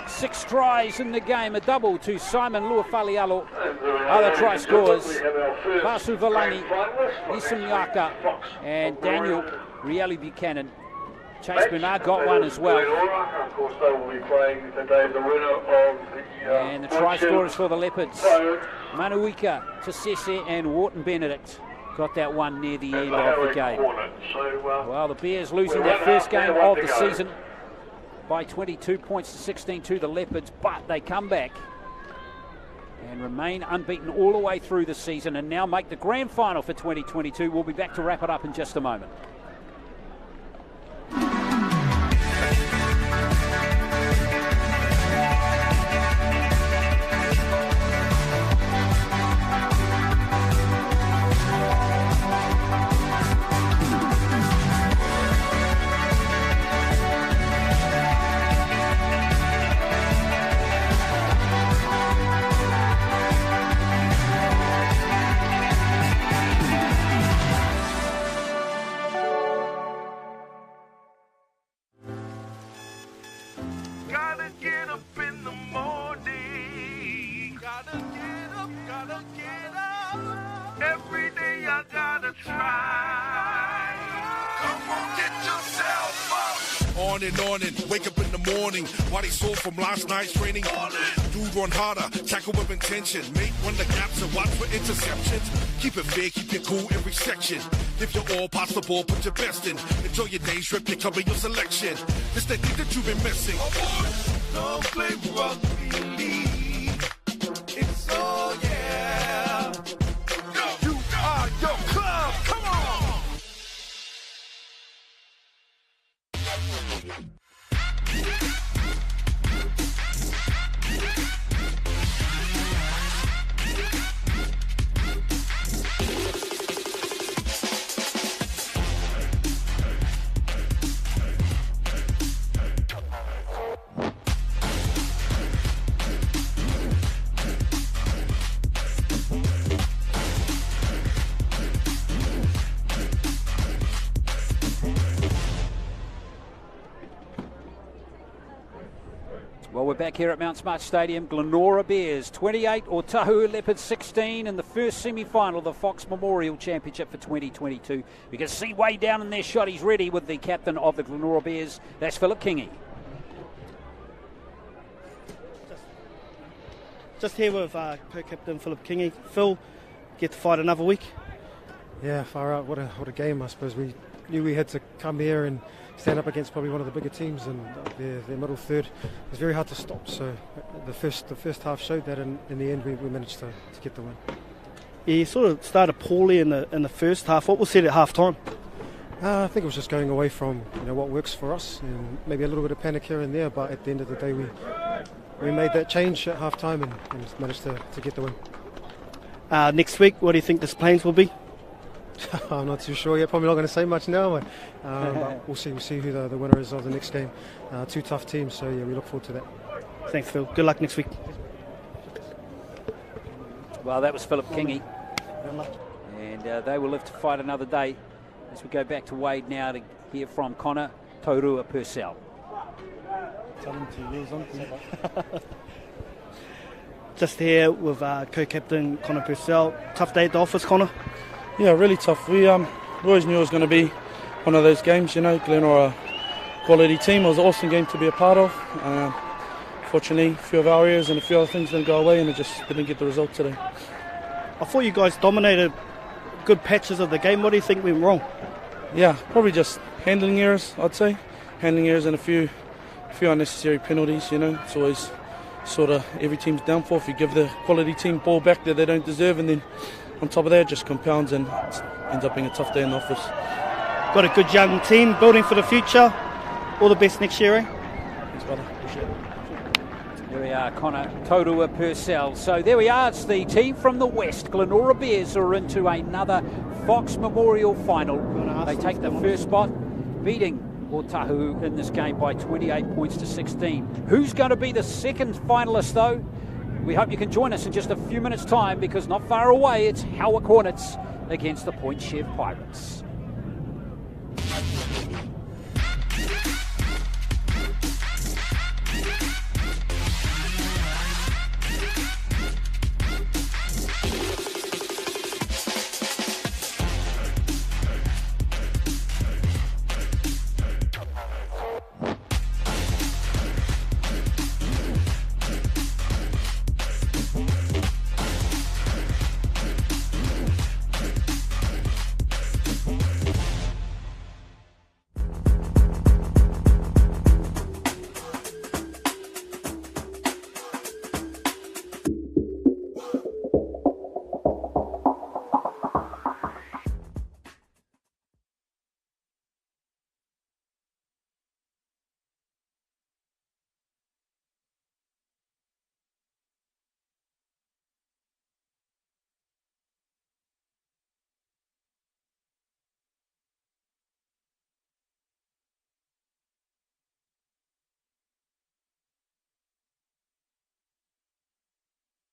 Six tries in the game, a double to Simon Luafalialo. Other try scorers, Vasu Valani, Isam Yaka, and Daniel Rieli Buchanan. Chase Bernard got one as well. And the try scorers for the Leopards, Manuika, Tasese and Wharton Benedict got that one near the end of the game. Well, the Bears losing their first game of the season by 22 points to 16 to the Leopards, but they come back and remain unbeaten all the way through the season and now make the grand final for 2022. We'll be back to wrap it up in just a moment. On and wake up in the morning. Body sore from last night's training. Dude run harder, tackle with intention. Make one the gaps and watch for interceptions. Keep it fair, keep it cool every section. If you're all pass the ball, put your best in. Enjoy your day trip, pick up your selection. It's the thing that you've been missing. Don't play rugby league. It's so yeah. You are your club. Come on. Well, we're back here at Mount Smart Stadium. Glenora Bears 28, Otahuhu Leopards 16 in the first semi-final of the Fox Memorial Championship for 2022. We can see way down in their shot. He's ready with the captain of the Glenora Bears. That's Philip Kingy. Just here with co-captain Philip Kingy. Phil, get to fight another week. Yeah, far out. What a game, I suppose. We knew we had to come here and stand up against probably one of the bigger teams, and their middle third was very hard to stop. So the first half showed that, and in the end we managed to get the win. Yeah, you sort of started poorly in the first half. What was said at half time? I think it was just going away from what works for us, and maybe a little bit of panic here and there. But at the end of the day, we made that change at half time and managed to get the win. Next week, what do you think the Plains will be? I'm not too sure yet. Probably not going to say much now, but we'll see. We'll see who the winner is of the next game. Two tough teams, so yeah, we look forward to that. Thanks, Phil. Good luck next week. Well, that was Philip Kingy, and they will live to fight another day. As we go back to Wade now to hear from Connor Taurua Purcell. Just here with co-captain Connor Purcell. Tough day at the office, Connor. Yeah, really tough. We always knew it was going to be one of those games, Glenora quality team. It was an awesome game to be a part of. Fortunately, a few of our areas and a few other things didn't go away, and it just didn't get the result today. I thought you guys dominated good patches of the game. What do you think went wrong? Yeah, probably just handling errors, I'd say. Handling errors and a few unnecessary penalties, It's always sort of every team's downfall if you give the quality team ball back that they don't deserve, and then on top of that, it just compounds and ends up being a tough day in the office. Got a good young team building for the future. All the best next year, eh? Thanks, brother. Appreciate it. There we are, Connor Taurua Purcell. So there we are, it's the team from the West. Glenora Bears are into another Fox Memorial final. They take the first spot, beating Otahuhu in this game by 28 points to 16. Who's going to be the second finalist, though? We hope you can join us in just a few minutes' time, because not far away, it's Howick Hornets against the Point Chev Pirates.